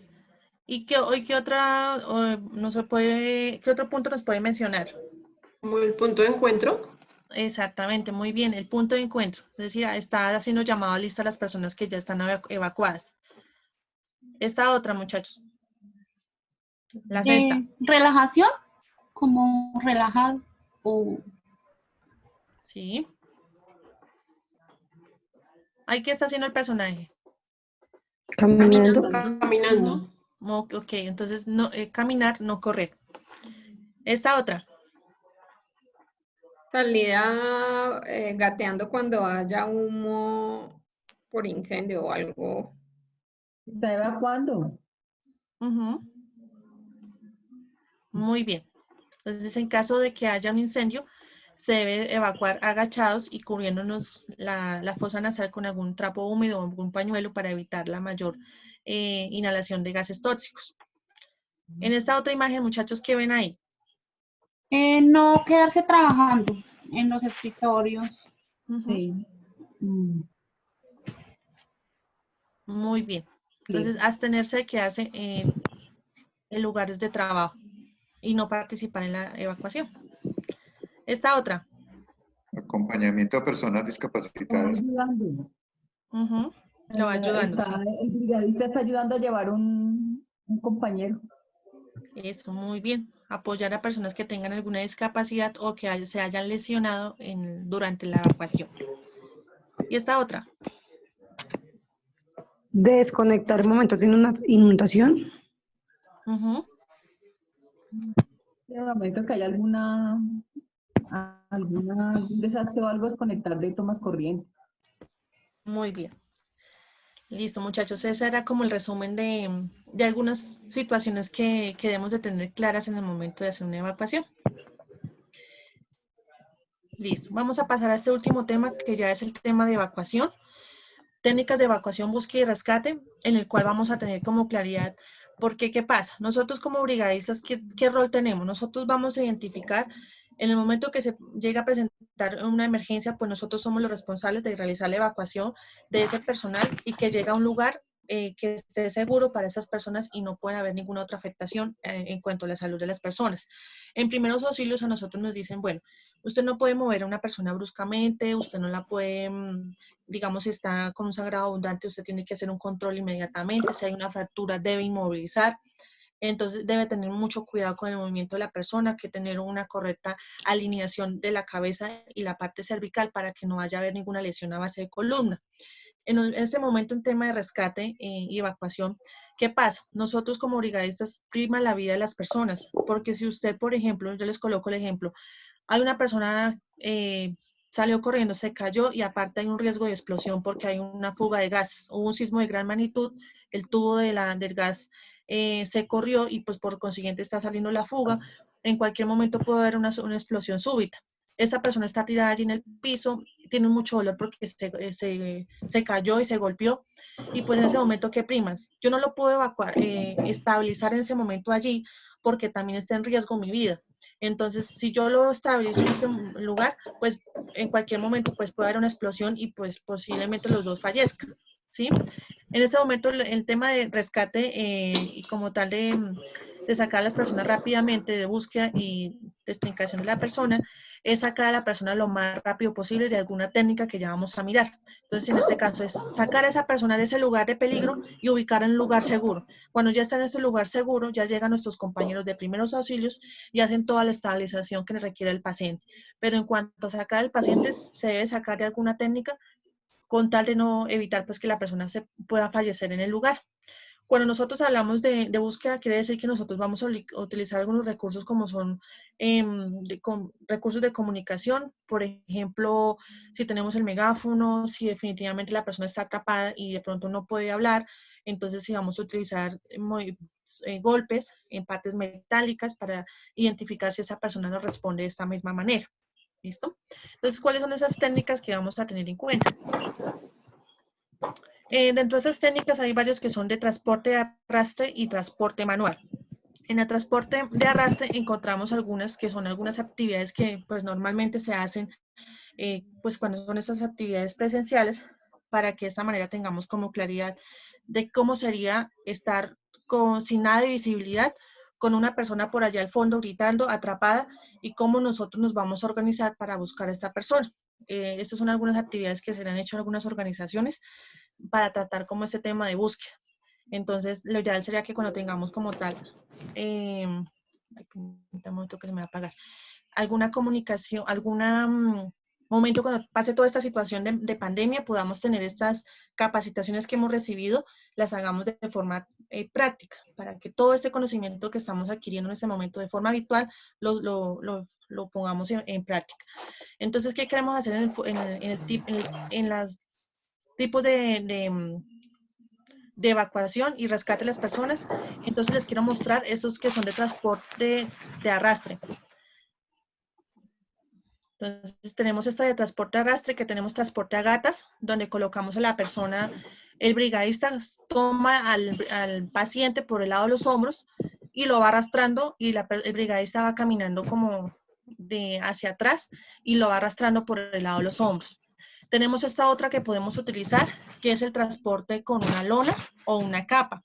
Speaker 1: ¿Y qué otra, qué otro punto nos puede mencionar?
Speaker 6: Como el punto de encuentro.
Speaker 1: Exactamente, muy bien, el punto de encuentro. Es decir, está haciendo llamado a lista a las personas que ya están evacuadas. Esta otra, muchachos. La sexta.
Speaker 10: Relajación, como relajado.
Speaker 1: Sí. ¿Ahí qué está haciendo el personaje?
Speaker 9: Caminando.
Speaker 6: Caminando.
Speaker 1: Ok, entonces no, caminar, no correr. Esta otra.
Speaker 6: Salida gateando cuando haya humo por incendio o algo.
Speaker 4: ¿Está evacuando?
Speaker 1: Muy bien. Entonces, en caso de que haya un incendio, se debe evacuar agachados y cubriéndonos la fosa nasal con algún trapo húmedo o algún pañuelo, para evitar la mayor inhalación de gases tóxicos. En esta otra imagen, muchachos, ¿qué ven ahí?
Speaker 10: No quedarse trabajando en los escritorios.
Speaker 4: Sí.
Speaker 1: Muy bien. Entonces, abstenerse de quedarse en lugares de trabajo y no participar en la evacuación. Esta otra.
Speaker 7: Acompañamiento a personas discapacitadas.
Speaker 1: Lo va ayudando. Sí.
Speaker 4: El brigadista está ayudando a llevar un compañero.
Speaker 1: Eso, muy bien. Apoyar a personas que tengan alguna discapacidad o que se hayan lesionado durante la evacuación. Y esta otra.
Speaker 9: Desconectar momentos de inundación.
Speaker 1: Ujú.
Speaker 4: En el momento que haya algún desastre o algo, desconectar de tomas corriente.
Speaker 1: Muy bien. Listo, muchachos. Ese era como el resumen de algunas situaciones que debemos de tener claras en el momento de hacer una evacuación. Listo. Vamos a pasar a este último tema, que ya es el tema de evacuación. Técnicas de evacuación, búsqueda y rescate, en el cual vamos a tener como claridad. Porque, ¿qué pasa? Nosotros como brigadistas, ¿qué rol tenemos? Nosotros vamos a identificar en el momento que se llega a presentar una emergencia, pues nosotros somos los responsables de realizar la evacuación de ese personal y que llegue a un lugar que esté seguro para esas personas y no pueda haber ninguna otra afectación en cuanto a la salud de las personas. En primeros auxilios a nosotros nos dicen, bueno, usted no puede mover a una persona bruscamente, usted no la puede, digamos, si está con un sangrado abundante, usted tiene que hacer un control inmediatamente, si hay una fractura debe inmovilizar. Entonces debe tener mucho cuidado con el movimiento de la persona, que tener una correcta alineación de la cabeza y la parte cervical para que no vaya a haber ninguna lesión a base de columna. En este momento, en tema de rescate y evacuación, ¿qué pasa? Nosotros como brigadistas prima la vida de las personas, porque si usted, por ejemplo, yo les coloco el ejemplo, hay una persona salió corriendo, se cayó y aparte hay un riesgo de explosión porque hay una fuga de gas, hubo un sismo de gran magnitud, el tubo del gas se corrió y pues por consiguiente está saliendo la fuga, en cualquier momento puede haber una explosión súbita. Esta persona está tirada allí en el piso, tiene mucho dolor porque se cayó y se golpeó, y pues en ese momento, ¿qué primas? Yo no lo puedo evacuar, estabilizar en ese momento allí, porque también está en riesgo mi vida. Entonces, si yo lo estabilizo en este lugar, pues en cualquier momento pues puede haber una explosión y pues posiblemente los dos fallezcan, ¿sí? En este momento el tema de rescate y como tal de sacar a las personas rápidamente, de búsqueda y destincación de la persona, es sacar a la persona lo más rápido posible de alguna técnica que ya vamos a mirar. Entonces, en este caso es sacar a esa persona de ese lugar de peligro y ubicar en un lugar seguro. Cuando ya está en ese lugar seguro, ya llegan nuestros compañeros de primeros auxilios y hacen toda la estabilización que requiere el paciente. Pero en cuanto a sacar al paciente, se debe sacar de alguna técnica con tal de no evitar pues que la persona se pueda fallecer en el lugar. Cuando nosotros hablamos de búsqueda, quiere decir que nosotros vamos a utilizar algunos recursos como son recursos de comunicación. Por ejemplo, si tenemos el megáfono, si definitivamente la persona está atrapada y de pronto no puede hablar, entonces sí vamos a utilizar golpes en partes metálicas para identificar si esa persona nos responde de esta misma manera. ¿Listo? Entonces, ¿cuáles son esas técnicas que vamos a tener en cuenta? Dentro de esas técnicas hay varios que son de transporte de arrastre y transporte manual. En el transporte de arrastre encontramos algunas que son algunas actividades que pues normalmente se hacen pues cuando son estas actividades presenciales, para que de esta manera tengamos como claridad de cómo sería estar sin nada de visibilidad, con una persona por allá al fondo gritando, atrapada, y cómo nosotros nos vamos a organizar para buscar a esta persona. Estas son algunas actividades que se le han hecho en algunas organizaciones para tratar como este tema de búsqueda. Entonces, lo ideal sería que cuando tengamos como tal, un momento que se me va a apagar, alguna comunicación, momento cuando pase toda esta situación de pandemia, podamos tener estas capacitaciones que hemos recibido, las hagamos de forma práctica, para que todo este conocimiento que estamos adquiriendo en este momento de forma habitual, lo pongamos en práctica. Entonces, ¿qué queremos hacer en las tipos de evacuación y rescate de las personas? Entonces les quiero mostrar esos que son de transporte de arrastre. Entonces tenemos esta de transporte de arrastre, que tenemos transporte a gatas, donde colocamos a la persona, el brigadista toma al paciente por el lado de los hombros y lo va arrastrando, y el brigadista va caminando como hacia atrás y lo va arrastrando por el lado de los hombros. Tenemos esta otra que podemos utilizar, que es el transporte con una lona o una capa.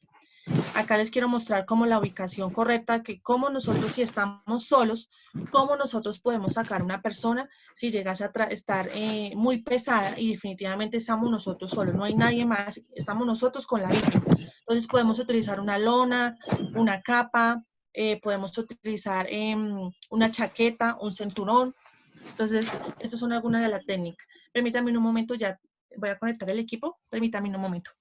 Speaker 1: Acá les quiero mostrar como la ubicación correcta, que como nosotros, si estamos solos, cómo nosotros podemos sacar a una persona si llegase a estar muy pesada y definitivamente estamos nosotros solos, no hay nadie más, estamos nosotros con la víctima. Entonces podemos utilizar una lona, una capa, podemos utilizar una chaqueta, un cinturón. Entonces, estas son algunas de las técnicas. Permítanme un momento, ya voy a conectar el equipo. Permítanme un momento.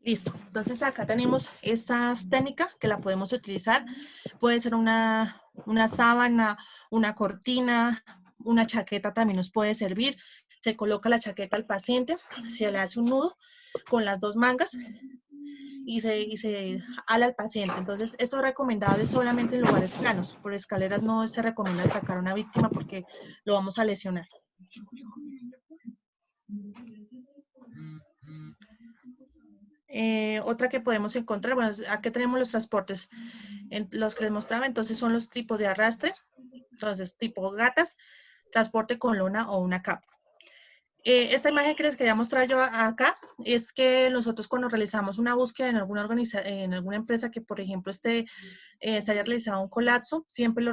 Speaker 1: Listo. Entonces acá tenemos esta técnica que la podemos utilizar. Puede ser una sábana, una cortina, una chaqueta también nos puede servir. Se coloca la chaqueta al paciente, se le hace un nudo con las dos mangas y se ala al paciente. Entonces, esto es recomendable solamente en lugares planos. Por escaleras no se recomienda sacar a una víctima porque lo vamos a lesionar. Otra que podemos encontrar, bueno, aquí tenemos los transportes, los que les mostraba, entonces son los tipos de arrastre, entonces tipo gatas, transporte con lona o una capa. Esta imagen que les quería mostrar yo acá es que nosotros cuando realizamos una búsqueda en alguna empresa que, por ejemplo, se haya realizado un colapso, siempre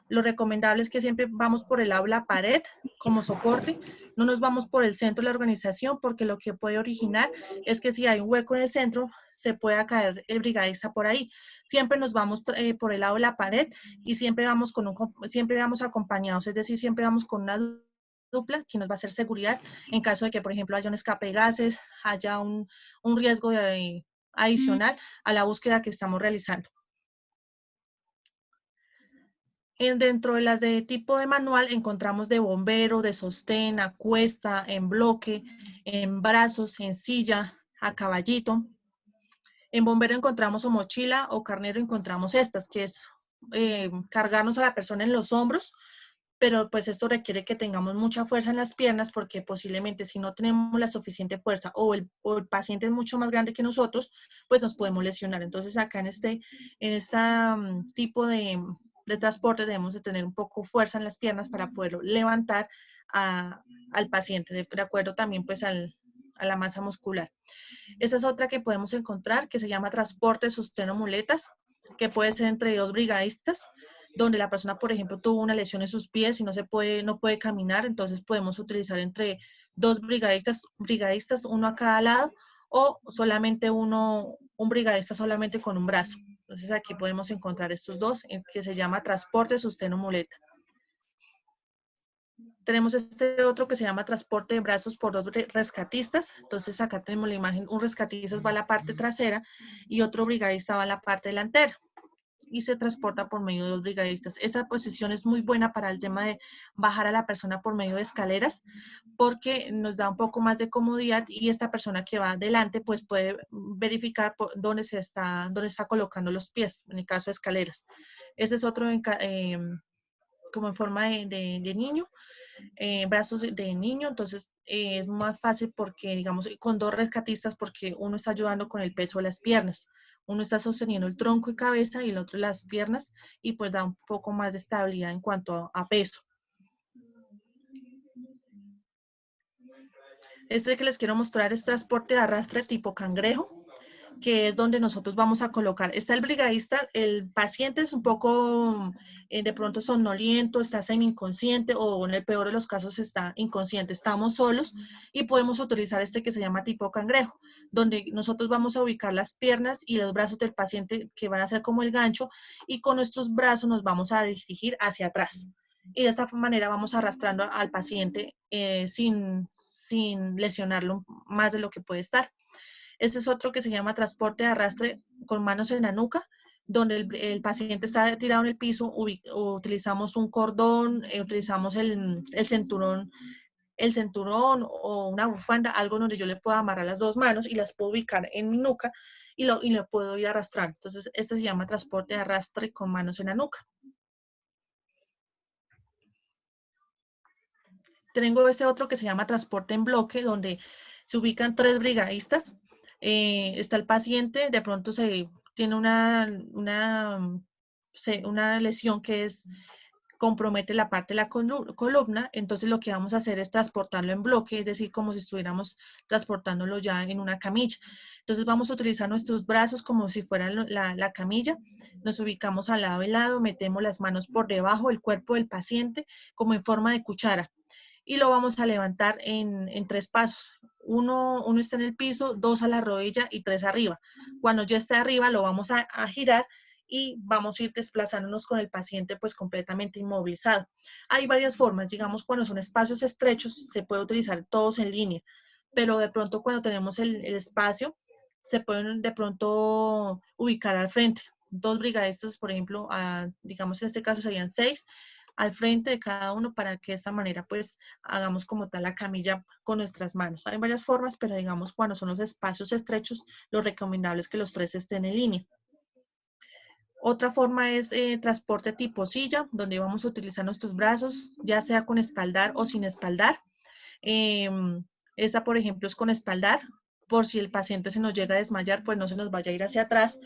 Speaker 1: lo recomendable es que siempre vamos por el lado de la pared como soporte, no nos vamos por el centro de la organización porque lo que puede originar es que si hay un hueco en el centro, se pueda caer el brigadista por ahí. Siempre nos vamos por el lado de la pared y siempre vamos acompañados, es decir, siempre vamos con una dupla que nos va a hacer seguridad en caso de que, por ejemplo, haya un escape de gases, haya un riesgo adicional a la búsqueda que estamos realizando. Dentro de las de tipo de manual encontramos de bombero, de sostén, a cuesta, en bloque, en brazos, en silla, a caballito. En bombero encontramos o mochila o carnero encontramos estas, que es cargarnos a la persona en los hombros, pero pues esto requiere que tengamos mucha fuerza en las piernas porque posiblemente si no tenemos la suficiente fuerza o el paciente es mucho más grande que nosotros, pues nos podemos lesionar. Entonces acá en este tipo de transporte debemos de tener un poco fuerza en las piernas para poderlo levantar al paciente, de acuerdo también pues a la masa muscular. Esa es otra que podemos encontrar que se llama transporte, sostén o muletas, que puede ser entre dos brigadistas, donde la persona, por ejemplo, tuvo una lesión en sus pies y no puede caminar, entonces podemos utilizar entre dos brigadistas, uno a cada lado, o solamente un brigadista solamente con un brazo. Entonces aquí podemos encontrar estos dos, que se llama transporte, sostén o muleta. Tenemos este otro que se llama transporte de brazos por dos rescatistas. Entonces acá tenemos la imagen, un rescatista va a la parte trasera y otro brigadista va a la parte delantera y se transporta por medio de dos brigadistas. Esa posición es muy buena para el tema de bajar a la persona por medio de escaleras porque nos da un poco más de comodidad y esta persona que va adelante pues puede verificar dónde está colocando los pies, en el caso de escaleras. Ese es otro como en forma de niño. Brazos de niño, entonces es más fácil porque, digamos, con dos rescatistas porque uno está ayudando con el peso de las piernas, uno está sosteniendo el tronco y cabeza y el otro las piernas y pues da un poco más de estabilidad en cuanto a peso. Este que les quiero mostrar es transporte de arrastre tipo cangrejo, que es donde nosotros vamos a colocar. Está el brigadista, el paciente es un poco de pronto somnoliento, está semi-inconsciente o en el peor de los casos está inconsciente. Estamos solos y podemos utilizar este que se llama tipo cangrejo, donde nosotros vamos a ubicar las piernas y los brazos del paciente que van a ser como el gancho y con nuestros brazos nos vamos a dirigir hacia atrás. Y de esta manera vamos arrastrando al paciente sin lesionarlo más de lo que puede estar. Este es otro que se llama transporte de arrastre con manos en la nuca, donde el paciente está tirado en el piso, utilizamos un cordón, utilizamos el cinturón o una bufanda, algo donde yo le pueda amarrar las dos manos y las puedo ubicar en mi nuca y lo puedo ir arrastrando. Entonces, este se llama transporte de arrastre con manos en la nuca. Tengo este otro que se llama transporte en bloque, donde se ubican tres brigadistas. Está el paciente, de pronto tiene una lesión que compromete la parte de la columna, entonces lo que vamos a hacer es transportarlo en bloque, es decir, como si estuviéramos transportándolo ya en una camilla. Entonces vamos a utilizar nuestros brazos como si fueran la camilla, nos ubicamos al lado y lado, metemos las manos por debajo del cuerpo del paciente como en forma de cuchara y lo vamos a levantar en 3 pasos. Uno está en el piso, 2 a la rodilla y 3 arriba. Cuando ya esté arriba lo vamos a girar y vamos a ir desplazándonos con el paciente pues completamente inmovilizado. Hay varias formas, digamos cuando son espacios estrechos se puede utilizar todos en línea, pero de pronto cuando tenemos el espacio se pueden de pronto ubicar al frente. 2 brigadistas, por ejemplo, digamos en este caso serían 6, al frente de cada uno para que de esta manera pues hagamos como tal la camilla con nuestras manos. Hay varias formas, pero digamos cuando son los espacios estrechos, lo recomendable es que los 3 estén en línea. Otra forma es transporte tipo silla, donde vamos a utilizar nuestros brazos, ya sea con espaldar o sin espaldar. Esta, por ejemplo, es con espaldar, por si el paciente se nos llega a desmayar, pues no se nos vaya a ir hacia atrás.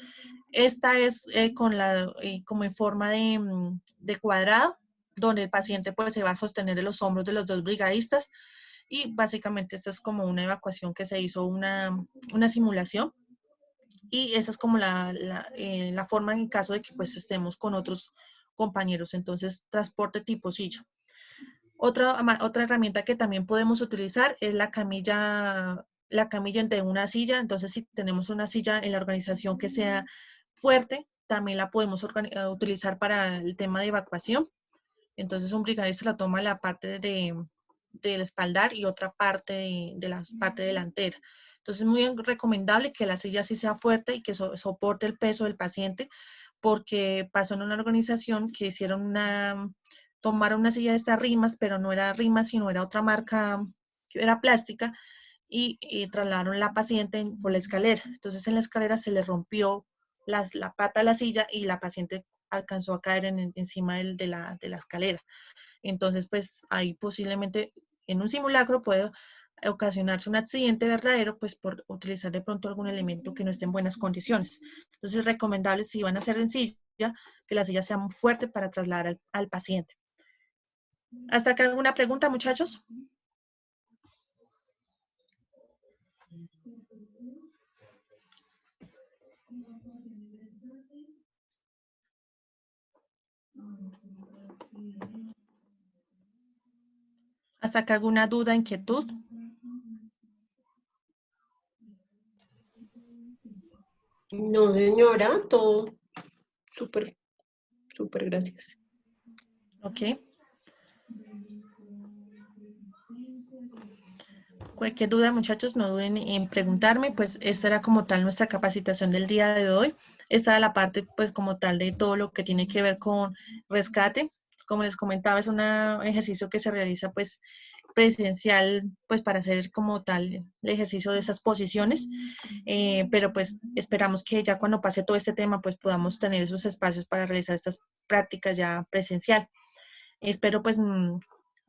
Speaker 1: Esta es como en forma de cuadrado, donde el paciente pues se va a sostener de los hombros de los 2 brigadistas, y básicamente esta es como una evacuación que se hizo, una simulación, y esa es como la forma en caso de que pues estemos con otros compañeros. Entonces, transporte tipo silla. Otra herramienta que también podemos utilizar es la camilla entre una silla. Entonces, si tenemos una silla en la organización que sea fuerte, también la podemos utilizar para el tema de evacuación. Entonces, un brigadista la toma la parte del espaldar y otra parte de la parte delantera. Entonces, es muy recomendable que la silla sí sea fuerte y que soporte el peso del paciente, porque pasó en una organización que tomaron una silla de estas Rimas, pero no era Rimas, sino era otra marca, que era plástica, y trasladaron la paciente por la escalera. Entonces, en la escalera se le rompió la pata de la silla y la paciente alcanzó a caer encima de la escalera. Entonces, pues ahí posiblemente en un simulacro puede ocasionarse un accidente verdadero, pues por utilizar de pronto algún elemento que no esté en buenas condiciones. Entonces, es recomendable, si van a hacer en silla, que la silla sea muy fuerte para trasladar al paciente. ¿Hasta acá alguna pregunta, muchachos? ¿Hasta acá alguna duda, inquietud?
Speaker 6: No, señora, todo súper, súper, gracias.
Speaker 1: Ok. Cualquier duda, muchachos, no duden en preguntarme. Pues esta era como tal nuestra capacitación del día de hoy. Esta era la parte, pues como tal, de todo lo que tiene que ver con rescate. Como les comentaba, es un ejercicio que se realiza pues presencial, pues para hacer como tal el ejercicio de esas posiciones, pero pues esperamos que ya cuando pase todo este tema pues podamos tener esos espacios para realizar estas prácticas ya presencial. Espero pues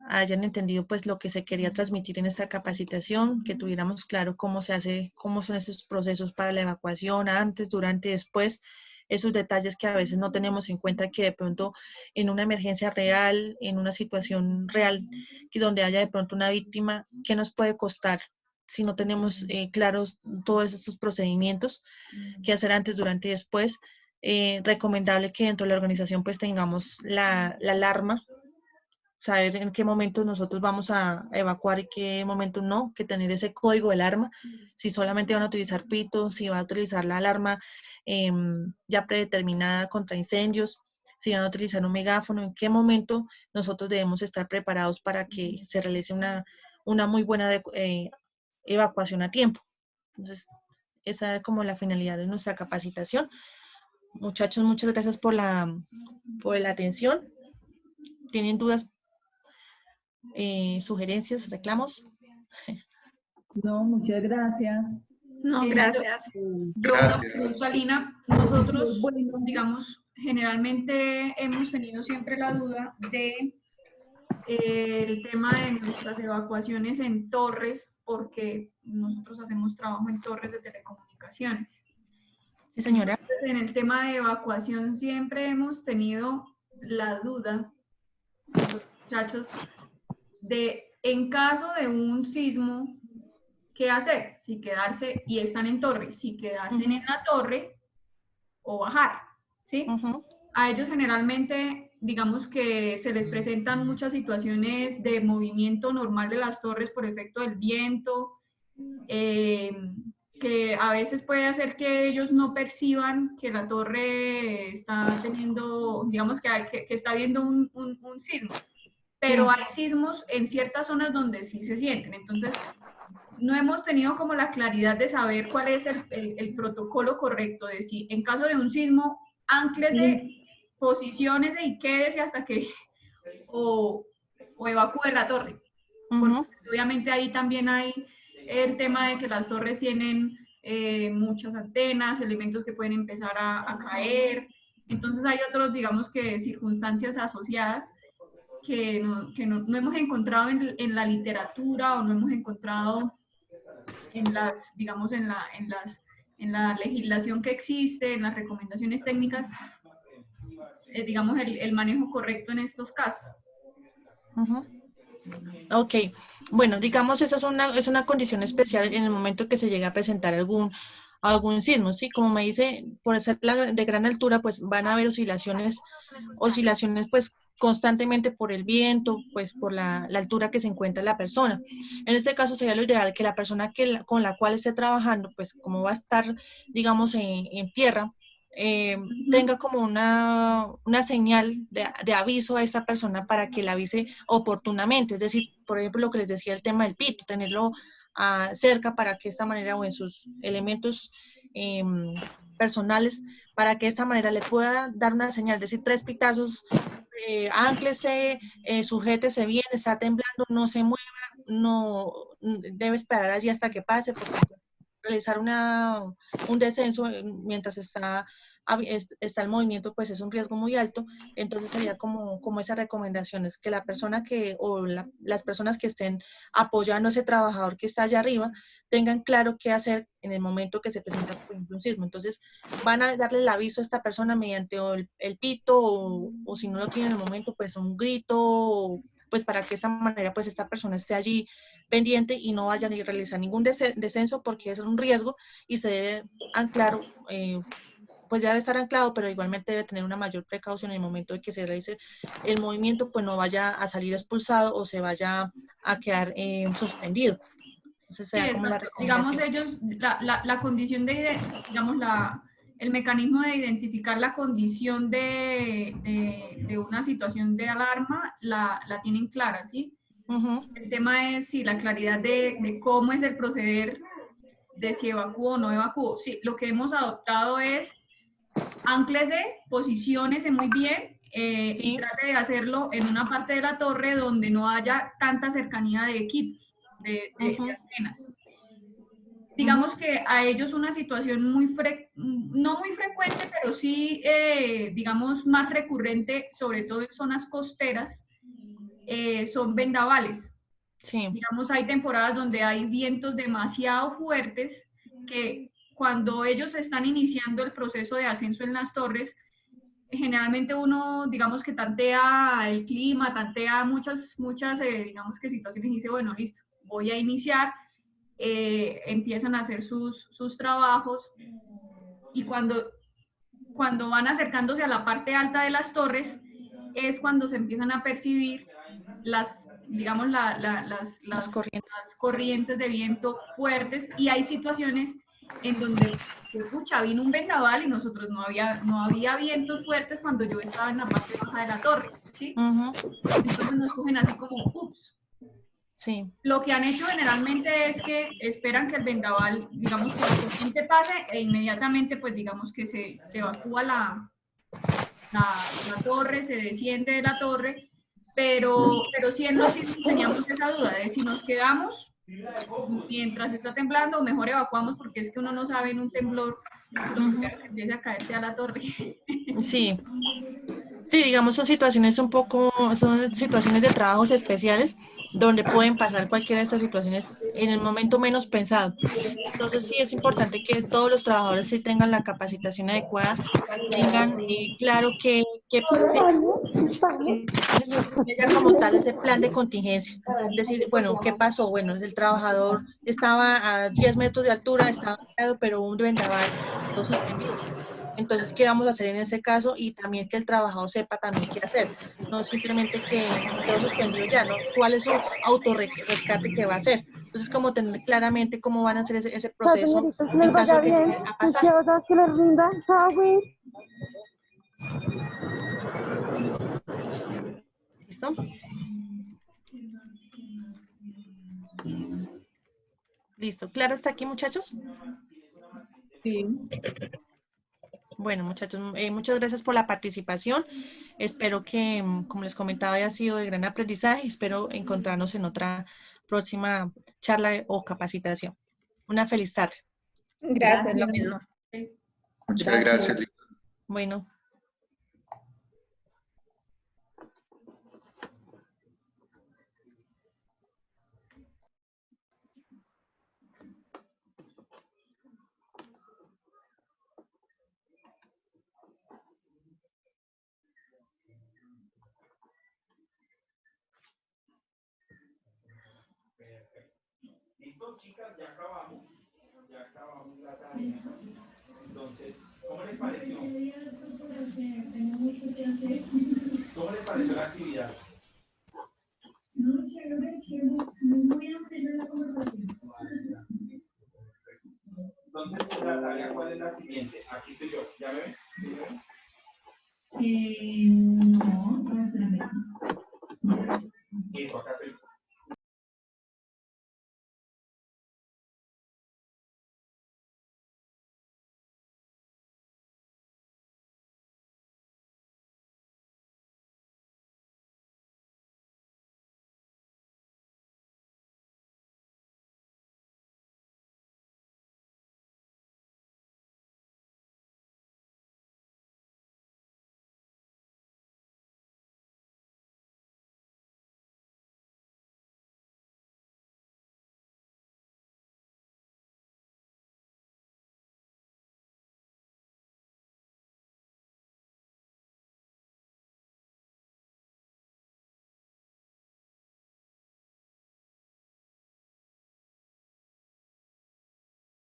Speaker 1: hayan entendido pues lo que se quería transmitir en esta capacitación, que tuviéramos claro cómo se hace, cómo son esos procesos para la evacuación, antes, durante y después, esos detalles que a veces no tenemos en cuenta, que de pronto en una emergencia real, en una situación real, donde haya de pronto una víctima, ¿qué nos puede costar si no tenemos claros todos estos procedimientos? ¿Qué hacer antes, durante y después? Recomendable que dentro de la organización pues tengamos la alarma, saber en qué momento nosotros vamos a evacuar y qué momento no, que tener ese código del alarma, si solamente van a utilizar pito, si va a utilizar la alarma ya predeterminada contra incendios, si van a utilizar un megáfono, en qué momento nosotros debemos estar preparados para que se realice una muy buena evacuación a tiempo. Entonces, esa es como la finalidad de nuestra capacitación. Muchachos, muchas gracias por la atención. ¿Tienen dudas, sugerencias, reclamos?
Speaker 4: No, muchas gracias.
Speaker 2: No, gracias.
Speaker 5: Yo una pregunta, Lina. Nosotros,
Speaker 4: Bueno.
Speaker 5: digamos, generalmente hemos tenido siempre la duda de el tema de nuestras evacuaciones en torres, porque nosotros hacemos trabajo en torres de telecomunicaciones.
Speaker 1: Sí, señora.
Speaker 5: Entonces, en el tema de evacuación siempre hemos tenido la duda, los muchachos, de en caso de un sismo, ¿qué hacer? Si quedarse, y están en torre, si quedarse en la torre o bajar, ¿sí? A ellos generalmente, digamos que se les presentan muchas situaciones de movimiento normal de las torres por efecto del viento, que a veces puede hacer que ellos no perciban que la torre está teniendo, digamos que está habiendo un sismo. Pero hay sismos en ciertas zonas donde sí se sienten. Entonces, no hemos tenido como la claridad de saber cuál es el protocolo correcto, de si en caso de un sismo, ánclese, posiciónese y quédese hasta que, o evacúe la torre. Porque obviamente ahí también hay el tema de que las torres tienen muchas antenas, elementos que pueden empezar a caer. Entonces hay otros, digamos que circunstancias asociadas que no hemos encontrado en la literatura o no hemos encontrado en las, digamos, en la legislación que existe, en las recomendaciones técnicas, digamos, el manejo correcto en estos casos.
Speaker 1: Ok, bueno, digamos, esa es una condición especial en el momento que se llega a presentar algún sismo, ¿sí? Como me dice, por ser de gran altura, pues van a haber oscilaciones pues constantemente por el viento, pues por la altura que se encuentra la persona. En este caso sería lo ideal que la persona con la cual esté trabajando, pues como va a estar, digamos, en tierra, tenga como una señal de aviso a esta persona para que la avise oportunamente. Es decir, por ejemplo, lo que les decía, el tema del pito, tenerlo cerca para que de esta manera, o en sus elementos personales, para que de esta manera le pueda dar una señal, es decir, 3 pitazos, ánclese, sujétese bien, está temblando, no se mueva, no debe esperar allí hasta que pase, porque realizar un descenso mientras está el movimiento, pues es un riesgo muy alto. Entonces sería como esas recomendaciones, que la persona las personas que estén apoyando a ese trabajador que está allá arriba tengan claro qué hacer en el momento que se presenta, por ejemplo, un sismo. Entonces van a darle el aviso a esta persona mediante el pito, o si no lo tiene en el momento, pues un grito, pues para que de esta manera pues esta persona esté allí pendiente y no vaya a realizar ningún descenso, porque es un riesgo y se debe anclar, pues ya debe estar anclado, pero igualmente debe tener una mayor precaución en el momento de que se realice el movimiento, pues no vaya a salir expulsado o se vaya a quedar suspendido. Entonces
Speaker 5: Sí,
Speaker 1: sea como la
Speaker 5: exacto. Digamos,
Speaker 1: recomendación.
Speaker 5: ellos, la condición digamos, el mecanismo de identificar la condición de una situación de alarma la tienen clara, ¿sí? El tema es si la claridad de cómo es el proceder, de si evacúo o no evacúo. Sí, lo que hemos adoptado es ánclese, posiciónese muy bien y trate de hacerlo en una parte de la torre donde no haya tanta cercanía de equipos, de antenas. Digamos que a ellos una situación no muy frecuente, pero sí, digamos, más recurrente, sobre todo en zonas costeras, son vendavales.
Speaker 1: Sí.
Speaker 5: Digamos, hay temporadas donde hay vientos demasiado fuertes que cuando ellos están iniciando el proceso de ascenso en las torres, generalmente uno, digamos que tantea el clima, tantea muchas, digamos que situaciones y dice, bueno, listo, voy a iniciar, empiezan a hacer sus trabajos y cuando van acercándose a la parte alta de las torres es cuando se empiezan a percibir digamos, las corrientes de viento fuertes y hay situaciones en donde, pucha, vino un vendaval y nosotros no había vientos fuertes cuando yo estaba en la parte baja de la torre, ¿sí? Entonces nos cogen así como, ups.
Speaker 1: Sí.
Speaker 5: Lo que han hecho generalmente es que esperan que el vendaval, digamos, que la corriente pase e inmediatamente, pues digamos que se evacúa la torre, se desciende de la torre, pero sí en los sismos teníamos esa duda de si nos quedamos mientras está temblando o mejor evacuamos, porque es que uno no sabe en un temblor lo que empieza a caerse a la torre.
Speaker 1: Sí. Sí, digamos, son situaciones de trabajos especiales donde pueden pasar cualquiera de estas situaciones en el momento menos pensado. Entonces sí es importante que todos los trabajadores sí tengan la capacitación adecuada, tengan claro que ya como tal ese plan de contingencia. Decir, bueno, ¿qué pasó? Bueno, el trabajador estaba a 10 metros de altura, estaba parado, pero un vendaval quedó suspendido. Entonces, ¿qué vamos a hacer en ese caso? Y también que el trabajador sepa también qué hacer. No simplemente que quedó suspendido ya, ¿no? ¿Cuál es su autorrescate que va a hacer? Entonces, como tener claramente cómo van a hacer ese proceso en caso de que llegue a pasar.
Speaker 9: Que les rinda.
Speaker 1: ¿Listo? Listo. ¿Claro está aquí, muchachos?
Speaker 4: Sí.
Speaker 1: Bueno, muchachos, muchas gracias por la participación. Espero que, como les comentaba, haya sido de gran aprendizaje. Espero encontrarnos en otra próxima charla o capacitación. Una feliz tarde.
Speaker 2: Gracias, lo
Speaker 4: Gracias.
Speaker 2: mismo.
Speaker 7: Muchas gracias.
Speaker 1: Bueno.
Speaker 8: Listo, chicas, ya acabamos. Ya acabamos la tarea. Entonces, ¿cómo les pareció? ¿Cómo les pareció la actividad? Entonces, la tarea, ¿cuál es la siguiente? Aquí estoy yo. ¿Ya me ven? ¿Sí me ven?
Speaker 11: No, espérame.